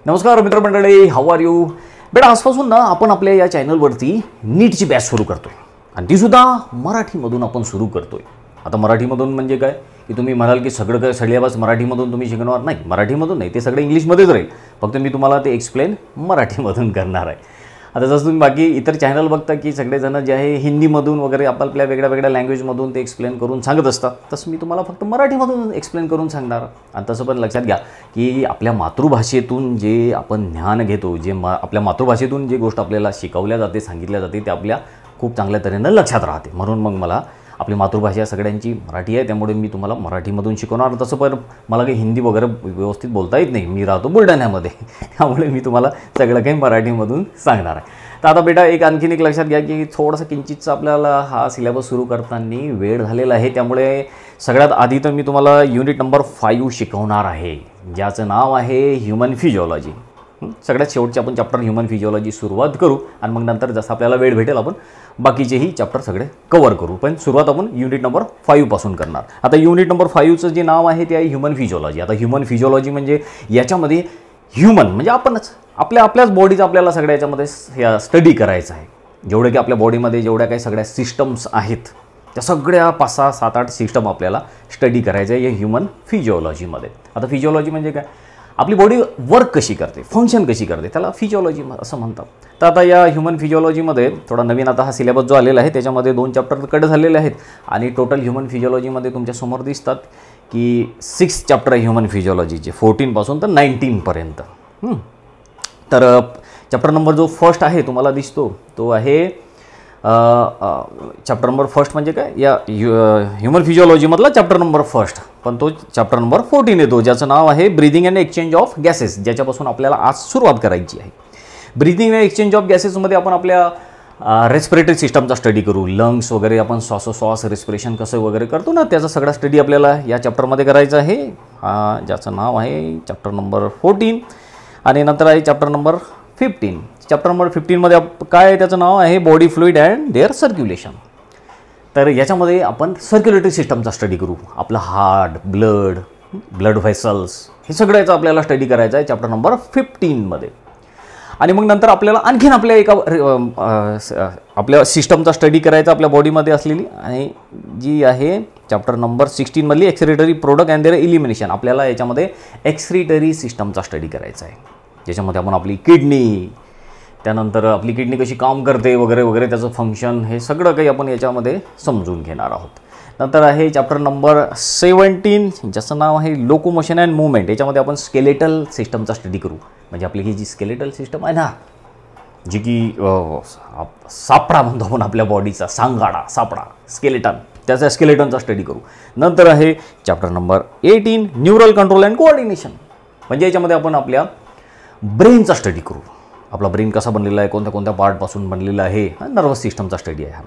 नमस्कार मित्रमंडळी, how are you बेटा. आजपासून ना आपण आपल्या या चॅनलवरती नीटची बॅच सुरू करतोय आणि ती सुद्धा मराठीमधून आपण सुरू करतोय. आता मराठीमधून म्हणजे काय की तुम्ही म्हणाल की सगळं काय सिलेबस मराठीमधून तुम्ही शिकणार नाही. मराठीमधून नाही, ते सगळं इंग्लिशमध्येच राहील, फक्त मी तुम्हाला ते एक्सप्लेन मराठीमधून करणार आहे. आता जसं तुम्ही बाकी इतर चॅनल बघता की सगळेजण जे आहे हिंदीमधून वगैरे आपल्या वेगळ्या वेगळ्या लँग्वेजमधून ते एक्सप्लेन करून सांगत असतात, तसं मी तुम्हाला फक्त मराठीमधून एक्सप्लेन करून सांगणार. आणि तसं पण लक्षात घ्या की आपल्या मातृभाषेतून जे आपण ज्ञान घेतो, जे आपल्या मातृभाषेतून जे गोष्ट आपल्याला शिकवल्या जाते, सांगितल्या जाते, ते आपल्या खूप चांगल्या तऱ्हेनं लक्षात राहते. म्हणून मग मला आपली मातृभाषा सगळ्यांची मराठी आहे, त्यामुळे मी तुम्हाला मराठीमधून शिकवणार. तसं पण मला काही हिंदी वगैरे व्यवस्थित बोलता येत नाही, मी राहतो बुलढाण्यामध्ये, त्यामुळे मी तुम्हाला सगळं काही मराठीमधून सांगणार आहे. तर आता बेटा आणखीन एक लक्षात घ्या की थोडंसं किंचितचं आपल्याला हा सिलेबस सुरू करताना वेळ झालेला आहे, त्यामुळे सगळ्यात आधी तर मी तुम्हाला युनिट नंबर 5 शिकवणार आहे, ज्याचं नाव आहे ह्युमन फिजिओलॉजी. सगळ्यात शेवटचे आपण चॅप्टर ह्युमन फिजिओलॉजी सुरुवात करू आणि मग नंतर जसं आपल्याला वेळ भेटेल आपण बाकीचेही चॅप्टर सगळे कवर करू. पण सुरुवात आपण युनिट नंबर 5 पासून करणार. आता युनिट नंबर 5चं जे नाव आहे ते आहे ह्युमन फिजिओलॉजी. आता ह्युमन फिजिओलॉजी म्हणजे याच्यामध्ये ह्युमन म्हणजे आपणच, आपल्याच बॉडीचं आपल्याला सगळ्या याच्यामध्ये स्टडी करायचं आहे. जेवढे की आपल्या बॉडीमध्ये जेवढ्या काही सगळ्या सिस्टम्स आहेत त्या सगळ्या 5, 6, 7, 8 सिस्टम आपल्याला स्टडी करायचं आहे या ह्युमन फिजिओलॉजीमध्ये. आता फिजिओलॉजी म्हणजे काय, आपली बॉडी वर्क कशी करते, फंक्शन कशी करते, त्याला फिजिओलॉजी असं म्हणतात. तर आता या ह्युमन फिजिओलॉजीमध्ये थोडा नवीन आता हा सिलेबस जो आलेला आहे त्याच्यामध्ये 2 चॅप्टर कट झालेले आहेत आणि टोटल ह्युमन फिजिओलॉजीमध्ये तुमच्यासमोर दिसतात की 6 चॅप्टर आहे ह्युमन फिजिओलॉजीचे, 14 पासून तर 19 पर्यंत. तर चॅप्टर नंबर जो फर्स्ट आहे तुम्हाला दिसतो तो आहे चॅप्टर नंबर फर्स्ट म्हणजे काय, या ह्युमन फिजिओलॉजीमधला चॅप्टर नंबर फर्स्ट, पण तो चॅप्टर नंबर 14 येतो, ज्याचं नाव आहे breathing and exchange of gases, ज्याच्यापासून आपल्याला आज सुरुवात करायची आहे. ब्रीदिंग अँड एक्सचेंज ऑफ गॅसेसमध्ये आपण आपल्या रेस्पिरेटरी सिस्टमचा स्टडी करू. लंग्स वगैरे आपण श्वासोश्वास रेस्पिरेशन कसं वगैरे करतो ना, त्याचा सगळा स्टडी आपल्याला या चॅप्टरमध्ये करायचं आहे, ज्याचं नाव आहे चॅप्टर नंबर 14. आणि नंतर आहे चॅप्टर नंबर 15. चॅप्टर नंबर 15मध्ये काय आहे, त्याचं नाव आहे body fluid and their circulation. तर याच्यामध्ये आपण सर्क्युलेटरी सिस्टमचा स्टडी करू. आपलं हार्ट, ब्लड व्हेसल्स हे सगळं याचा आपल्याला स्टडी करायचं आहे चॅप्टर नंबर 15मध्ये. आणि मग नंतर आपल्याला आणखीन आपल्या आपल्या सिस्टमचा स्टडी करायचा आपल्या बॉडीमध्ये असलेली, आणि जी आहे चॅप्टर नंबर 16मधली excretory product and their elimination. आपल्याला याच्यामध्ये एक्सक्रिटरी सिस्टमचा स्टडी करायचा आहे, ज्याच्यामध्ये आपण आपली किडनी, त्यानंतर आपली किडनी कशी काम करते वगैरे वगैरे, त्याचं फंक्शन, हे सगळं काही आपण याच्यामध्ये समजून घेणार आहोत. नंतर आहे चॅप्टर नंबर 17, ज्याचं नाव आहे लोकोमोशन अँड मुवमेंट. याच्यामध्ये आपण स्केलेटल सिस्टमचा स्टडी करू. म्हणजे आपली ही जी स्केलेटल सिस्टम आहे ना, जी की सापडा म्हणतो आपण आपल्या बॉडीचा, सांगाडा, सापडा, स्केलेटन, त्याचा स्केलेटनचा स्टडी करू. नंतर आहे chapter number 18 neural control and coordination. म्हणजे याच्यामध्ये आपण आपल्या ब्रेनचा स्टडी करू. आपला ब्रेन कसा बनलेला आहे, कोणत्या कोणत्या पार्टपासून बनलेला आहे, नर्वस सिस्टमचा स्टडी आहे हा.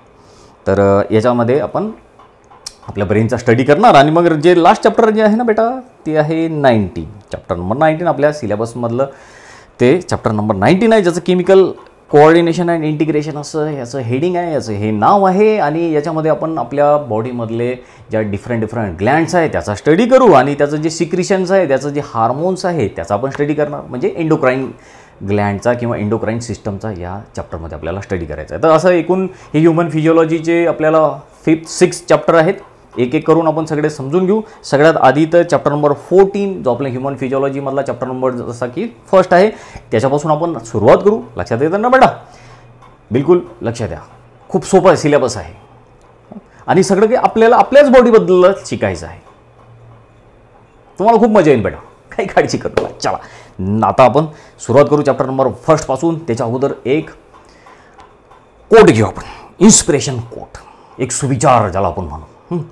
तर याच्यामध्ये आपण आपल्या ब्रेनचा स्टडी करणार. आणि मग जे लास्ट चॅप्टर जे आहे ना बेटा, ते आहे 19, चॅप्टर नंबर 19 आपल्या सिलेबसमधलं ते चॅप्टर नंबर 19 आहे, ज्याचं केमिकल कोऑर्डिनेशन अँड इंटिग्रेशन असं याचं हेडिंग आहे, याचं हे नाव आहे. आणि याच्यामध्ये आपण आपल्या बॉडीमधले ज्या डिफरंट ग्लँड्स आहे त्याचा स्टडी करू, आणि त्याचं जे सिक्रिशन्स आहे, त्याचं जे हार्मोन्स आहे त्याचा आपण स्टडी करणार. म्हणजे एंडोक्राईन ग्लँडचा किंवा एंडोक्राईन सिस्टमचा या चॅप्टरमध्ये आपल्याला स्टडी करायचा आहे. तर असं एकूण हे ह्युमन फिजिओलॉजीचे आपल्याला 6 चॅप्टर आहेत. एक एक करून आपण सगळे समजून घेऊ. सगळ्यात आधी तर चॅप्टर नंबर 14 जो आपल्या ह्युमन फिजिओलॉजीमधला चॅप्टर नंबर जसा की फर्स्ट आहे त्याच्यापासून आपण सुरुवात करू. लक्षात येतं ना बेटा, बिलकुल लक्षात द्या. खूप सोपं सिलेबस आहे आणि सगळं काही आपल्याला आपल्याच बॉडीबद्दल शिकायचं आहे. तुम्हाला खूप मजा येईल बेटा, काही काळजी करू नका. चला आता आपण सुरुवात करू चॅप्टर नंबर 1 पासून. त्याच्या अगोदर एक कोट घेऊ आपण, इन्स्पिरेशन कोट, एक सुविचार ज्याला आपण म्हणू.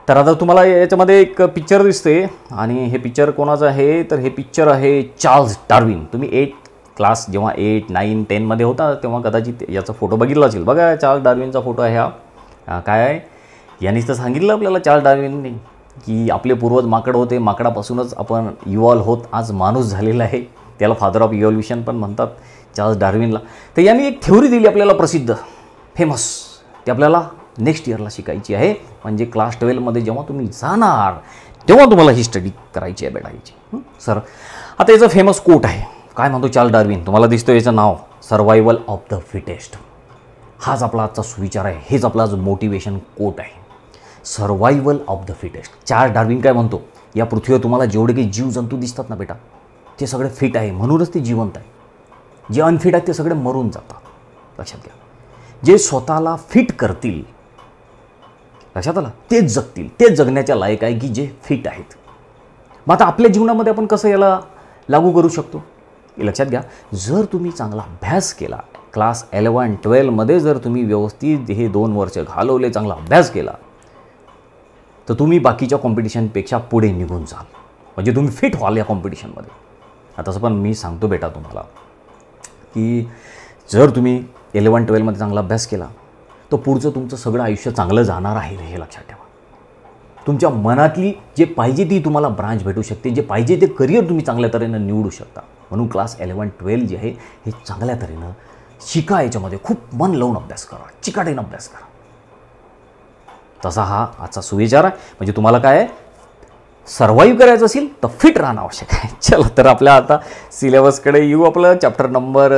तर आता तुम्हाला याच्यामध्ये एक पिक्चर दिसते, आणि हे पिक्चर कोणाचं आहे तर हे पिक्चर आहे चार्ल्स डार्विन. तुम्ही 8 क्लास जेव्हा 8, 9, 10मध्ये होता तेव्हा कदाचित याचा फोटो बघितला असेल. बघा चार्ल्स डार्विनचा फोटो आहे हा. काय आहे, यांनीच तर सांगितलं आपल्याला चार्ल्स डार्विनने की आपले पूर्वज माकड होते, माकडापासूनच आपण इव्हॉल्व होत आज माणूस झालेला आहे. त्याला फादर ऑफ इव्हॉल्युशन पण म्हणतात चार्ल्स डार्विनला. तर यांनी एक थेओरी दिली आपल्याला प्रसिद्ध, फेमस, ते आपल्याला नेक्स्ट इयरला शिकायची आहे. म्हणजे क्लास 12मध्ये जेव्हा तुम्ही जाणार तेव्हा तुम्हाला ही स्टडी करायची आहे बेटा याची. सर आता याचं फेमस कोट आहे, काय म्हणतो चार्ल्स डार्विन, तुम्हाला दिसतं याचं नाव, सर्वायवल ऑफ द फिटेस्ट. हाच आपला आजचा सुविचार आहे, हेच आपला आज मोटिवेशन कोट आहे, survival of the fittest. Charles Darwin काय म्हणतो, या पृथ्वीवर तुम्हाला जेवढे काही जीवजंतू दिसतात ना बेटा, ते सगळे फिट आहे म्हणूनच ते जिवंत आहे. जे अनफिट आहेत ते सगळे मरून जातात. लक्षात घ्या, जे स्वतःला फिट करतील, लक्षात आलं, तेच जगतील, तेच जगण्याच्या लायक आहे की जे फिट आहेत. मग आता आपल्या जीवनामध्ये आपण कसं याला लागू करू शकतो हे लक्षात घ्या. जर तुम्ही चांगला अभ्यास केला, क्लास 11-12मध्ये जर तुम्ही व्यवस्थित हे 2 वर्ष घालवले, चांगला अभ्यास केला, तर तुम्ही बाकीच्या कॉम्पिटिशनपेक्षा पुढे निघून जाल, म्हणजे तुम्ही फिट व्हाल या कॉम्पिटिशनमध्ये. आता तसं पण मी सांगतो बेटा तुम्हाला की जर तुम्ही 11-12मध्ये चांगला अभ्यास केला तर पुढचं तुमचं सगळं आयुष्य चांगलं जाणार आहे हे लक्षात ठेवा. तुमच्या मनातली जे पाहिजे ती तुम्हाला ब्रांच भेटू शकते, जे पाहिजे ते करिअर तुम्ही चांगल्या तऱ्हेनं निवडू शकता. म्हणून क्लास 11-12 जे आहे हे चांगल्या तऱ्हेनं शिका, याच्यामध्ये खूप मन लावून अभ्यास करा, चिकाटीनं अभ्यास करा. तसा हा आजचा सुविचार आहे. म्हणजे तुम्हाला काय आहे, सर्वाईव्ह करायचं असेल तर फिट राहणं आवश्यक आहे. चला तर आपल्या आता सिलेबसकडे येऊ. आपलं चॅप्टर नंबर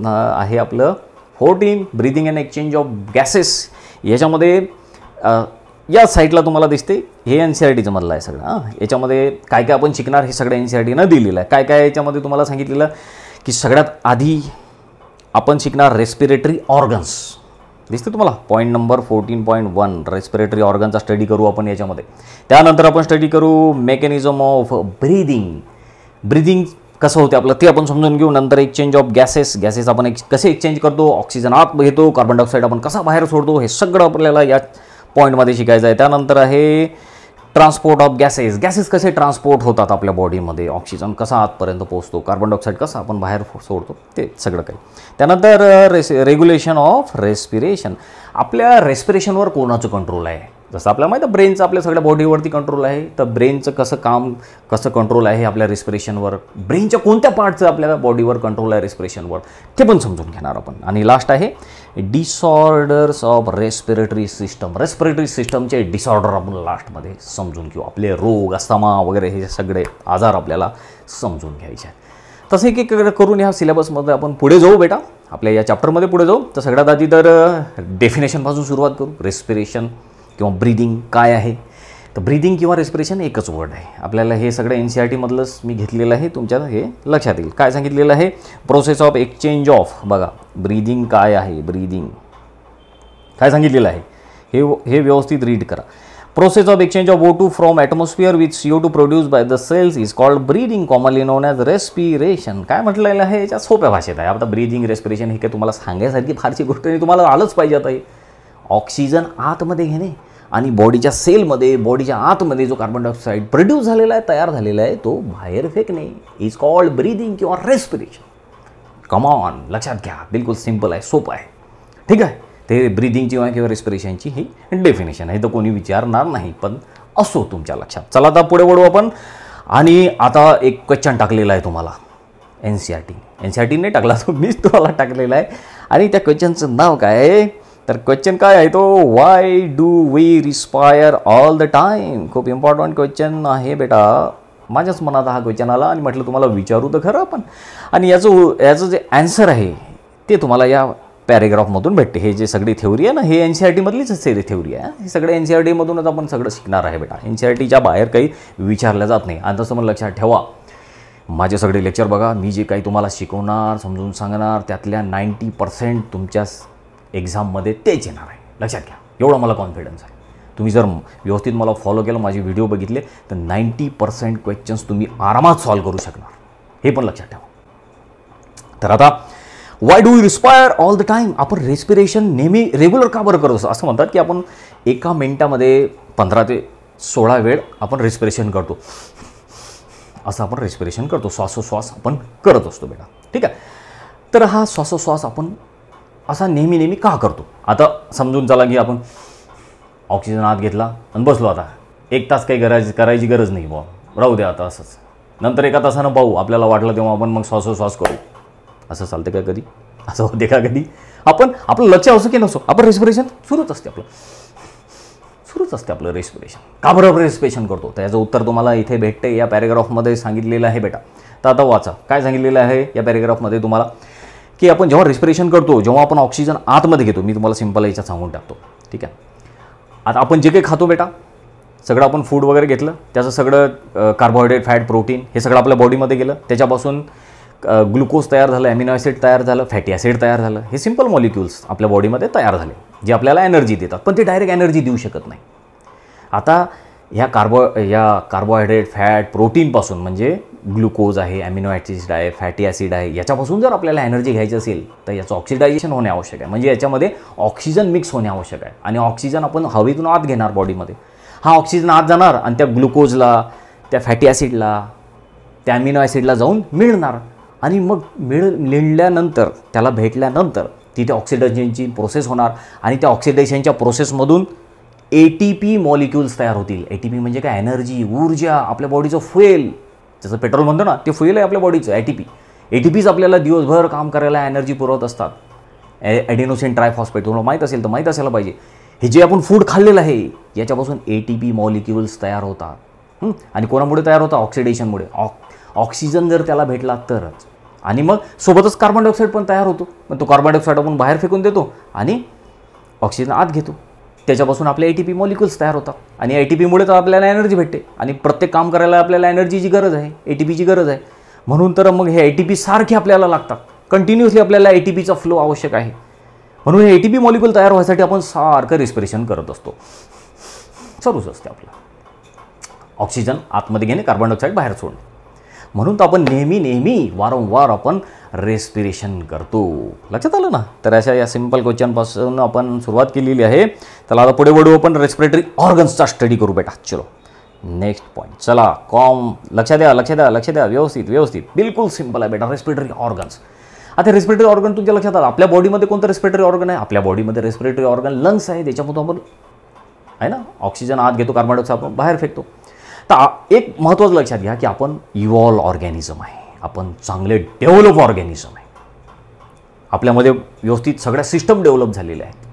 आहे आपलं 14, breathing and exchange of gases. याच्यामध्ये या साईडला तुम्हाला दिसते हे NCERTचं मधलं आहे सगळं. याच्यामध्ये काय काय आपण शिकणार हे सगळं NCERTनं दिलेलं आहे. काय काय याच्यामध्ये तुम्हाला सांगितलेलं की सगळ्यात आधी आपण शिकणार रेस्पिरेटरी ऑर्गन्स. दिसते तुम्हाला पॉईंट नंबर 14.1 रेस्पिरेटरी ऑर्गनचा स्टडी करू आपण याच्यामध्ये. त्यानंतर आपण स्टडी करू मेकॅनिझम ऑफ ब्रीदिंग कसं होते आपलं ते आपण समजून घेऊ. नंतर एक्सचेंज ऑफ गॅसेस आपण कसे एक्सचेंज करतो, ऑक्सिजन आत घेतो, कार्बन डायऑक्साईड आपण कसा बाहेर सोडतो, हे सगळं आपल्याला या पॉईंटमध्ये शिकायचं आहे. त्यानंतर आहे ट्रान्सपोर्ट ऑफ गॅसेस कसे ट्रान्सपोर्ट होतात आपल्या बॉडीमध्ये, ऑक्सिजन कसा आतपर्यंत पोहोचतो, कार्बन डायऑक्साईड कसं आपण बाहेर सोडतो, ते सगळं काही. त्यानंतर रेग्युलेशन ऑफ रेस्पिरेशन. आपल्या रेस्पिरेशनवर कोणाचं कंट्रोल आहे, जसं आपल्याला माहिती आहे ब्रेनचं आपल्या सगळ्या बॉडीवरती कंट्रोल आहे, तर ब्रेनचं कसं कंट्रोल आहे आपल्या रेस्पिरेशनवर, ब्रेनच्या कोणत्या पार्टचं आपल्या बॉडीवर कंट्रोल आहे रेस्पिरेशनवर, ते पण समजून घेणार आपण. आणि लास्ट आहे डिसऑर्डर्स ऑफ रेस्पिरेटरी सिस्टमचे डिसऑर्डर आपण लास्टमध्ये समजून घेऊ. आपले रोग, अस्थमा वगैरे हे सगळे आजार आपल्याला समजून घ्यायचे आहेत. तसं एक करून ह्या सिलेबसमध्ये आपण पुढे जाऊ बेटा, आपल्या या चॅप्टरमध्ये पुढे जाऊ. तर सगळ्यात आधी तर डेफिनेशनपासून सुरुवात करू. रेस्पिरेशन किंवा ब्रीदिंग काय आहे, तर ब्रीदिंग किंवा रेस्पिरेशन एकच वर्ड आहे. आपल्याला हे सगळं NCERTमधलंच मी घेतलेलं आहे, तुमच्या हे लक्षात येईल. काय सांगितलेलं आहे, प्रोसेस ऑफ एक्सचेंज ऑफ, बघा ब्रीदिंग काय आहे, ब्रीदिंग काय सांगितलेलं आहे हे व्यवस्थित रीड करा. Process of exchange of O2 from atmosphere with CO2 produce by the cells is called breathing, commonly known as respiration. काय म्हटलेलं आहे याच्या सोप्या भाषेत आहे. आता ब्रीदिंग रेस्पिरेशन हे काय तुम्हाला सांगायसारखी फारशी गोष्ट नाही, तुम्हाला आलंच पाहिजे. आता हे ऑक्सिजन आतमध्ये घेणे आणि बॉडीच्या सेलमध्ये, बॉडीच्या आतमध्ये जो कार्बन डायऑक्साईड प्रोड्यूस झालेला आहे, तयार झालेला आहे, तो बाहेर फेकणे इज कॉल्ड ब्रीदिंग किंवा रेस्पिरेशन. कमॉन, लक्षात घ्या, बिलकुल सिम्पल आहे, सोपं आहे. ठीक आहे, ते ब्रीदिंगची किंवा रेस्पिरेशनची ही डेफिनेशन आहे, तर कोणी विचारणार नाही, पण असो तुमच्या लक्षात. चला आता पुढे वळू आपण. आणि आता एक क्वेश्चन टाकलेला आहे तुम्हाला NCERTने टाकला, तो मीच तुम्हाला टाकलेला आहे. आणि त्या क्वेश्चनचं नाव काय आहे, तर क्वेश्चन काय आहे तो, why do we respire all the time. खूप इम्पॉर्टंट क्वेश्चन आहे बेटा. माझ्याच मनात हा क्वेश्चन आला आणि म्हटलं तुम्हाला विचारू तर खरं आपण. आणि याचं जे ॲन्सर आहे ते तुम्हाला या पॅरेग्राफमधून भेटते. हे जे सगळी थेवरी आहे ना, हे NCERTमधलीच सगळी थेवरी आहे. हे सगळं NCERTमधूनच आपण सगळं शिकणार आहे बेटा. NCERTच्या बाहेर काही विचारलं जात नाही. आणि तसं पण लक्षात ठेवा, माझे सगळे लेक्चर बघा, मी जे काही तुम्हाला शिकवणार, समजून सांगणार, त्यातल्या 90% तुमच्या एक्झाममध्ये तेच येणार आहे. लक्षात घ्या, एवढा मला कॉन्फिडन्स आहे. तुम्ही जर व्यवस्थित मला फॉलो केलं, माझे व्हिडिओ बघितले, तर 90% क्वेश्चन्स तुम्ही आरामात सॉल्व्ह करू शकणार, हे पण लक्षात ठेवा. तर आता why do you respire all the time. आपण रेस्पिरेशन नेहमी रेग्युलर का बरं करतो, असं म्हणतात की आपण एका मिनिटामध्ये 15 ते 16 वेळ आपण रेस्पिरेशन करतो, असं आपण रेस्पिरेशन करतो, श्वासोश्वास आपण करत असतो बेटा. ठीक आहे, तर हा श्वासोश्वास आपण असा नेहमी का करतो. आता समजून चला की आपण ऑक्सिजन आत घेतला आणि बसलो, आता 1 तास काही करायची गरज नाही, राहू द्या आता असंच, नंतर 1 तासानं पाहू, आपल्याला वाटलं तेव्हा आपण मग श्वासोश्वास करू. असं चालतं का कधी, असं होते का कधी. आपण आपलं लक्ष असं की नसो, आपण रेस्पिरेशन सुरूच असते, आपलं सुरूच सुरूच असते आपलं रेस्पिरेशन. का बरं रेस्पिरेशन करतो? तर याचं उत्तर तुम्हाला इथे भेटते, या पॅरेग्राफमध्ये सांगितलेलं आहे बेटा. तर आता वाचा काय सांगितलेलं आहे या पॅरेग्राफमध्ये तुम्हाला, की आपण जेव्हा रेस्पिरेशन करतो, जेव्हा आपण ऑक्सिजन आतमध्ये घेतो, मी तुम्हाला सिंपल याच्यात सांगून टाकतो. ठीक आहे, आता आपण जे काही खातो बेटा, सगळं आपण फूड वगैरे घेतलं, त्याचं सगळं कार्बोहायड्रेट, फॅट, प्रोटीन हे सगळं आपल्या बॉडीमध्ये गेलं, त्याच्यापासून ग्लुकोज तयार झालं, ॲमिनो ॲसिड तयार झालं, फॅटी ॲसिड तयार झालं. हे सिंपल मॉलिक्युल्स आपल्या बॉडीमध्ये तयार झाले, जे आपल्याला एनर्जी देतात, पण ते डायरेक्ट एनर्जी देऊ शकत नाही. आता ह्या कार्बोहायड्रेट, फॅट, प्रोटीनपासून म्हणजे ग्लुकोज आहे, ॲमिनो ॲसिड आहे, फॅटी ॲसिड आहे, याच्यापासून जर आपल्याला एनर्जी घ्यायची असेल तर याचं ऑक्सिडायझेशन होणे आवश्यक आहे. म्हणजे याच्यामध्ये ऑक्सिजन मिक्स होणे आवश्यक आहे. आणि ऑक्सिजन आपण हवेतून आत घेणार बॉडीमध्ये. हा ऑक्सिजन आत जाणार आणि त्या ग्लुकोजला, त्या फॅटी ॲसिडला, त्या ॲमिनो ॲसिडला जाऊन मिळणार. आणि मग मिळल्यानंतर, त्याला भेटल्यानंतर तिथे ऑक्सिडेशनची प्रोसेस होणार आणि त्या ऑक्सिडेशनच्या प्रोसेसमधून ATP मॉलिक्युल्स तयार होतील. ATP म्हणजे काय? एनर्जी, ऊर्जा, आपल्या बॉडीचं फ्युएल. जसं पेट्रोल म्हणतो ना, ते फ्युएल आहे आपल्या बॉडीचं ATP. ATPच आपल्याला दिवसभर काम करायला एनर्जी पुरवत असतात. ॲडेनोसिन ट्रायफॉस्फेट तुम्हाला माहीत असेल तर माहीत असायला पाहिजे. हे जे आपण फूड खाल्लेलं आहे याच्यापासून ATP मॉलिक्युल्स तयार होतात. आणि कोणामुळे तयार होतात? ऑक्सिडेशनमुळे. ऑक्सिजन जर त्याला भेटला तरच. आणि मग सोबतच कार्बन डायऑक्साईड पण तयार होतो. मग तो कार्बन डायऑक्साईड आपण बाहेर फेकून देतो आणि ऑक्सिजन आत घेतो. त्याच्यापासून आपले ATP मॉलिक्युल्स तयार होतात. आणि ATPमुळे तर आपल्याला एनर्जी भेटते. आणि प्रत्येक काम करायला आपल्याला एनर्जीची गरज आहे, ATPची गरज आहे. म्हणून तर मग हे ATP सारखे आपल्याला लागतात. कंटिन्युअसली आपल्याला ATPचा फ्लो आवश्यक आहे. म्हणून हे ATP मॉलिक्युल तयार व्हायसाठी आपण सारखं रेस्पिरेशन करत असतो. चालूच असते आपलं. ऑक्सिजन आतमध्ये घेणे, कार्बन डायऑक्साईड बाहेर सोडणे. म्हणून तर आपण नेहमी वारंवार आपण रेस्पिरेशन करतो. लक्षात आलं ना? तर अशा या सिंपल क्वेश्चनपासून आपण सुरुवात केलेली आहे. चला आता पुढे वळू, आपण रेस्पिरेटरी ऑर्गन्सचा स्टडी करू बेटा. चलो नेक्स्ट पॉईंट. चला लक्षात द्या व्यवस्थित. बिलकुल सिंपल आहे बेटा, रेस्पिरेटरी ऑर्गन्स. आता रेस्पिरेटरी ऑर्गन तुमच्या लक्षात आलं. आपल्या बॉडीमध्ये कोणतं रेस्पिरेटरी ऑर्गन आहे? आपल्या बॉडीमध्ये रेस्पिरेटरी ऑर्गन लंग्स आहे. त्याच्यामधून आपण आहे ना ऑक्सिजन आत घेतो, कार्बन डायऑक्साईड आपण बाहेर फेकतो. तर एक महत्त्वाचं लक्षात घ्या की आपण इव्हॉल्व ऑर्गॅनिझम आहे. आपण चांगले डेव्हलप ऑर्गॅनिझम आहे. आपल्यामध्ये व्यवस्थित सगळ्या सिस्टम डेव्हलप झालेल्या आहेत.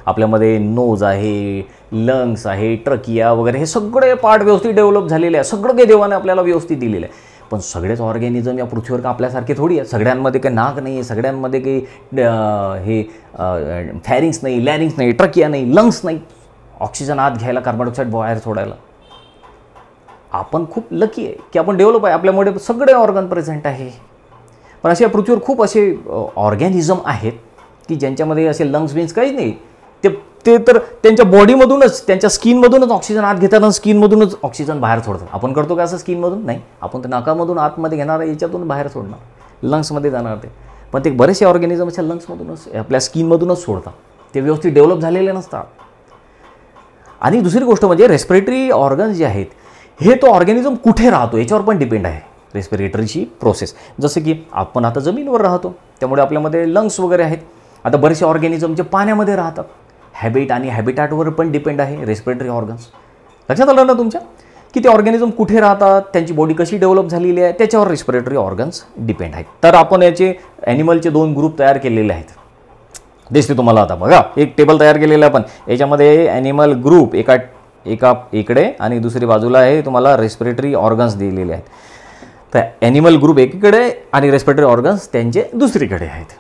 आपल्यामध्ये नोज आहे, लंग्स आहे, ट्रकिया वगैरे हे सगळे पार्ट व्यवस्थित डेव्हलप झालेले आहे. सगळं काही देवाने आपल्याला व्यवस्थित दिलेलं आहे. पण सगळेच ऑर्गॅनिझम या पृथ्वीवर का आपल्यासारखे थोडी आहे? सगळ्यांमध्ये काही नाक नाही, सगळ्यांमध्ये काही हे फॅरिंग्स नाही, लॅरिंग्स नाही, ट्रकिया नाही, लंग्स नाही. ऑक्सिजन आत घ्यायला, कार्बन डायऑक्साईड बाहेर सोडायला. आपण खूप लकी आहे की आपण डेव्हलप आहे. आपल्यामध्ये सगळे ऑर्गन प्रेझेंट आहे. पण अशा पृथ्वीवर खूप असे ऑर्गॅनिझम आहेत की ज्यांच्यामध्ये असे लंग्स बिन्स काहीच नाही. ते तर त्यांच्या बॉडीमधूनच, त्यांच्या स्किनमधूनच ऑक्सिजन आत घेतात आणि स्किनमधूनच ऑक्सिजन बाहेर सोडतात. आपण करतो का असं स्किनमधून? नाही. आपण तर नाकामधून आतमध्ये घेणार, याच्यातून बाहेर सोडणार, लंग्समध्ये जाणार ते. पण ते बरेचसे ऑर्गॅनिझम अशा लंग्समधूनच, आपल्या स्किनमधूनच सोडतात. ते व्यवस्थित डेव्हलप झालेले नसतात. आणि दुसरी गोष्ट म्हणजे रेस्पिरेटरी ऑर्गन्स जे आहेत हे तो ऑर्गॅनिझम कुठे राहतो याच्यावर पण डिपेंड आहे रेस्पिरेटरीची प्रोसेस. जसं की आपण आता जमिनीवर राहतो, त्यामुळे आपल्यामध्ये लंग्स वगैरे आहेत. आता बरेचसे ऑर्गॅनिझम जे पाण्यामध्ये राहतात, हॅबिट आणि हॅबिटॅटवर पण डिपेंड आहे रेस्पिरेटरी ऑर्गन्स. लक्षात आलं ना तुमच्या की ते ऑर्गॅनिझम कुठे राहतात, त्यांची बॉडी कशी डेव्हलप झालेली आहे, त्याच्यावर रेस्पिरेटरी ऑर्गन्स डिपेंड आहेत. तर आपण याचे ॲनिमलचे 2 ग्रुप तयार केलेले आहेत. दिसते तुम्हाला आता बघा, एक टेबल तयार केलेलं आहे आपण. याच्यामध्ये ॲनिमल ग्रुप एका इकडे आणि दुसरी बाजूला आहे तुम्हाला रेस्पिरेटरी ऑर्गन्स दिलेले आहेत. तर ॲनिमल ग्रुप एकीकडे आणि रेस्पिरेटरी ऑर्गन्स त्यांचे दुसरीकडे आहेत.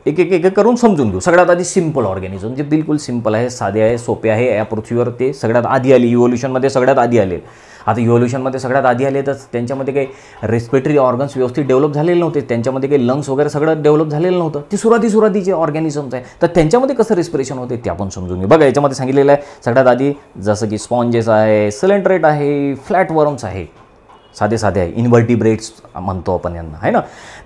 एक एक करून समजून घेऊ. सगळ्यात आधी सिंपल ऑर्गॅनिझम, जे बिलकुल सिंपल आहे, साधे आहे, सोपे आहे. या पृथ्वीवर ते सगळ्यात आधी आले, इव्होल्युशनमध्ये सगळ्यात आधी आले. आता इव्होल्युशनमध्ये सगळ्यात आधी आले तर त्यांच्यामध्ये काही रेस्पिरेटरी ऑर्गन्स व्यवस्थित डेव्हलप झालेले नव्हते. त्यांच्यामध्ये काही लंग्स वगैरे सगळं डेव्हलप झालेलं नव्हतं. ते सुरुवातीचे ऑर्गॅनिझम्स आहे, तर त्यांच्यामध्ये कसं रेस्पिरेशन होते ते आपण समजून घेऊ. बघा याच्यामध्ये सांगितलेलं आहे सगळ्यात आधी, जसं की स्पॉन्जेस आहे, सिलेंट्रेट आहे, फ्लॅट वर्म्स आहे, साधे आहे, इन्व्हर्टिब्रेट्स म्हणतो आपण यांना, आहे ना.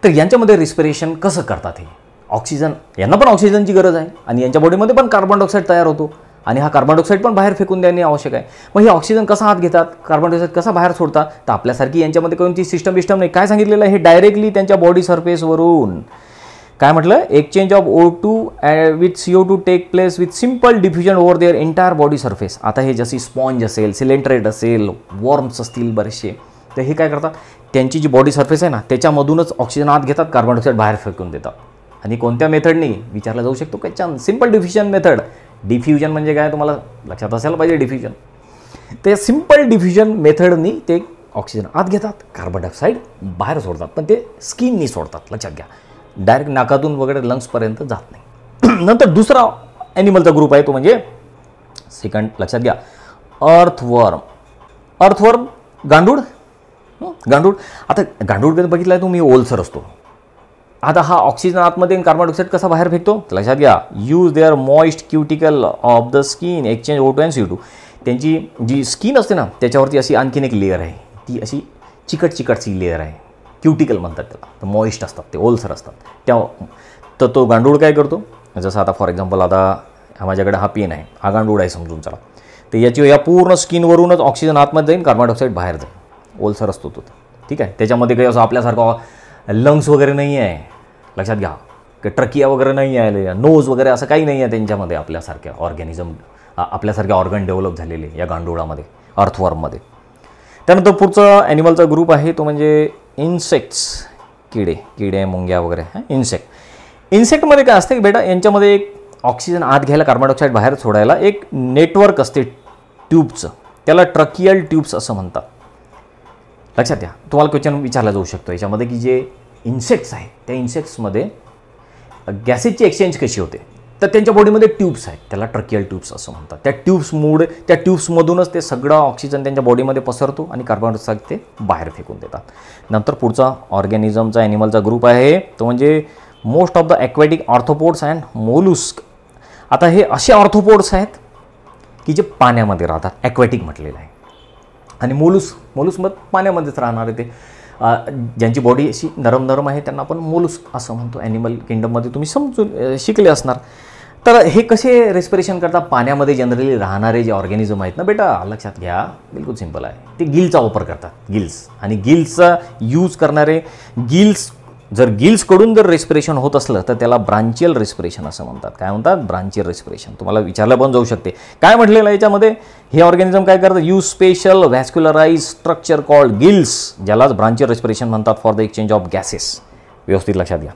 तर यांच्यामध्ये रेस्पिरेशन कसं करतात? हे ऑक्सिजन, यांना पण ऑक्सिजनची गरज आहे आणि यांच्या बॉडीमध्ये पण कार्बन डायऑक्साईड तयार होतो आणि हा कार्बन डायऑक्साईड पण बाहेर फेकून देणे आवश्यक आहे. मग हे ऑक्सिजन कसा आत घेतात, कार्बन डायऑक्साईड कसा बाहेर सोडतात? तर आपल्यासारखी यांच्यामध्ये कोणती सिस्टम नाही. काय सांगितलेलं आहे? हे डायरेक्टली त्यांच्या बॉडी सरफेसवरून काय म्हटलं, exchange of O2 with CO2 take place with simple diffusion over their entire body surface. आता हे जशी स्पॉन्ज असेल, सिलेंट्रेट असेल, वॉर्म्स असतील बरेचसे, तर हे काय करतात, त्यांची जी बॉडी सरफेस आहे ना त्याच्यामधूनच ऑक्सिजन आत घेतात, कार्बन डायऑक्साईड बाहेर फेकून देतात. आणि कोणत्या मेथडनी विचारला जाऊ शकतो? काय छान, सिम्पल डिफ्युजन मेथड. डिफ्युजन म्हणजे काय तुम्हाला लक्षात असायला पाहिजे. डिफ्युजन ते सिम्पल डिफ्युजन मेथडनी ते ऑक्सिजन आत घेतात, कार्बन डायऑक्साईड बाहेर सोडतात, पण ते स्किननी सोडतात. लक्षात घ्या, डायरेक्ट नाकातून वगैरे लंग्सपर्यंत जात नाही. नंतर दुसरा ॲनिमलचा ग्रुप आहे तो म्हणजे सेकंड, लक्षात घ्या, अर्थवर्म. अर्थवर्म गांडूळ. गांडूळ, आता गांडूळ कधी बघितला आहे तुम्ही, ओलसर असतो. आता हा ऑक्सिजन आतमध्ये कार्बन डायऑक्साईड कसा बाहेर फेकतो, लक्षात घ्या, use their moist cuticle of the skin exchange O2 and CO2. त्यांची जी स्किन असते ना त्याच्यावरती अशी आणखीन एक लेअर आहे, ती अशी चिकटची लेअर आहे, क्युटिकल म्हणतात त्याला. तर मॉइस्ट असतात, ते ओलसर असतात. तर तो गांडूळ काय करतो, जसं आता फॉर एक्झाम्पल आता माझ्याकडे हा पेन आहे, हा गांडूळ आहे समजून चला. तर याची या पूर्ण स्किनवरूनच ऑक्सिजन आतमध्ये जाईल, कार्बन डायऑक्साईड बाहेर जाईल. ओलसर असतो तो, ठीक आहे. त्याच्यामध्ये काही असं आपल्यासारखं लंग्स वगैरे नाही आहे, लक्षात घ्या, काही ट्रकिया वगैरे नाही आहे, नोज वगैरे असं काही नाही आहे त्यांच्यामध्ये. आपल्यासारख्या ऑर्गॅनिझम, आपल्यासारखे ऑर्गन डेव्हलप झालेले या गांडुळामध्ये, अर्थवर्ममध्ये. त्यानंतर पुढचा ॲनिमलचा ग्रुप आहे तो म्हणजे इन्सेक्ट्स. किडे मुंग्या वगैरे. इन्सेक्ट. इन्सेक्टमध्ये काय असते की बेटा, यांच्यामध्ये एक ऑक्सिजन आत घ्यायला, कार्बन डायऑक्साईड बाहेर सोडायला एक नेटवर्क असते ट्यूबचं, त्याला ट्रकियल ट्यूब्स असं म्हणतात. लक्षात घ्या, तुम्हाला क्वेश्चन विचारला जाऊ शकतो याच्यामध्ये की जे इन्सेक्ट्स आहेत त्या इन्सेक्ट्समध्ये गॅसेसची एक्सचेंज कशी होते, तर त्यांच्या बॉडीमध्ये ट्यूब्स आहेत, त्याला ट्रकियल ट्यूब्स असं म्हणतात. त्या ट्यूब्समधूनच ते सगळं ऑक्सिजन त्यांच्या बॉडीमध्ये पसरतो आणि कार्बन डायऑक्साईड ते बाहेर फेकून देतात. नंतर पुढचा ऑर्गॅनिझमचा ॲनिमलचा ग्रुप आहे तो म्हणजे most of the aquatic arthropods and molluscs. आता हे असे ऑर्थोपोड्स आहेत की जे पाण्यामध्ये राहतात, ॲक्वॅटिक म्हटलेलं आहे. आणि मोलुस्क पाण्यामध्येच राहणारे ते, ज्यांची बॉडी अशी नरम आहे त्यांना आपण मोलुस्क असं म्हणतो. ॲनिमल किंगडममध्ये तुम्ही समजून शिकले असणार. तर हे कसे रेस्पिरेशन करतात, पाण्यामध्ये जनरली राहणारे जे ऑर्गॅनिझम आहेत ना बेटा, लक्षात घ्या, बिलकुल सिंपल आहे. ते गिलचा वापर करतात, गिल्स. आणि गिल्सचा यूज करणारे जर गिल्सकडून जर रेस्पिरेशन होत असलं तर त्याला ब्रांचियल रेस्पिरेशन असं म्हणतात. काय म्हणतात, ब्रांचियल रेस्पिरेशन. तुम्हाला विचारलं पण जाऊ शकते काय म्हटलेलं आहे याच्यामध्ये. हे ऑर्गॅनिझम काय करतं, use special vascularised structure called gills, ज्यालाच ब्रांचियल रेस्पिरेशन म्हणतात, for the exchange of gases. व्यवस्थित लक्षात घ्या.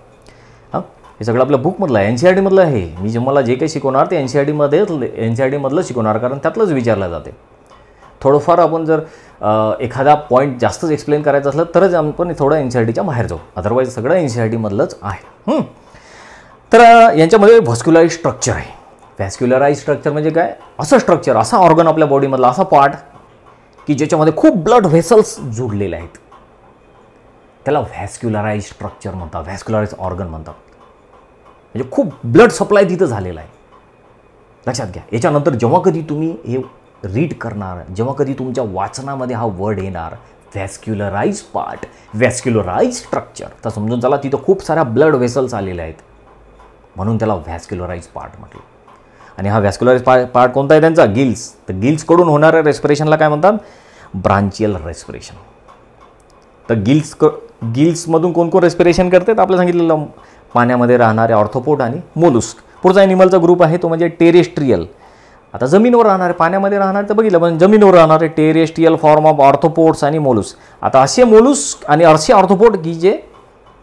हां, हे सगळं आपल्या बुकमधलं आहे, NCERT मधलं आहे. मी मला जे काही शिकवणार ते NCERT मधलं शिकवणार, कारण त्यातलंच विचारलं जाते. थोडंफार आपण जर एखादा पॉईंट जास्तच एक्सप्लेन करायचं असलं तरच आपण थोडं NCERTच्या बाहेर जाऊ, अदरवाईज सगळं NCERT मधलंच आहे. तर यांच्यामध्ये व्हॅस्क्युलराइज स्ट्रक्चर आहे. व्हॅस्क्युलराइज स्ट्रक्चर म्हणजे काय, असं स्ट्रक्चर, असा ऑर्गन आपल्या बॉडीमधला, असा पार्ट की ज्याच्यामध्ये खूप ब्लड व्हेसल्स जोडलेले आहेत, त्याला व्हॅस्क्युलराइज स्ट्रक्चर म्हणतात, व्हॅस्क्युलराइज ऑर्गन म्हणतात. म्हणजे खूप ब्लड सप्लाय तिथं झालेला आहे. लक्षात घ्या. याच्यानंतर जेव्हा कधी तुम्ही हे रीड करणार, जेव्हा कधी तुमच्या वाचनामध्ये हा वर्ड येणार, व्हॅस्क्युलराइज पार्ट, व्हॅस्क्युलराइज स्ट्रक्चर, तर समजून चला तिथं खूप साऱ्या ब्लड व्हेसल्स आलेल्या आहेत, म्हणून त्याला व्हॅस्क्युलराइज पार्ट म्हटलं. आणि हा व्हॅस्क्युलराइज पार्ट कोणता आहे त्यांचा, गिल्स. तर गिल्सकडून होणाऱ्या रेस्पिरेशनला काय म्हणतात, ब्रांचियल रेस्पिरेशन. तर गिल्समधून कोण रेस्पिरेशन करतात, आपलं सांगितलेलं पाण्यामध्ये राहणारे ऑर्थोपोड आणि मोलुस्क. पुढचा ॲनिमलचा ग्रुप आहे तो म्हणजे टेरेस्ट्रियल. आता जमिनीवर राहणारे, पाण्यामध्ये राहणारे तर बघितलं, पण जमिनीवर राहणारे टेरेस्ट्रियल फॉर्म ऑफ ऑर्थोपोड्स आणि मोलुस्क. आता असे मोलुस्क आणि असे ऑर्थोपोड की जे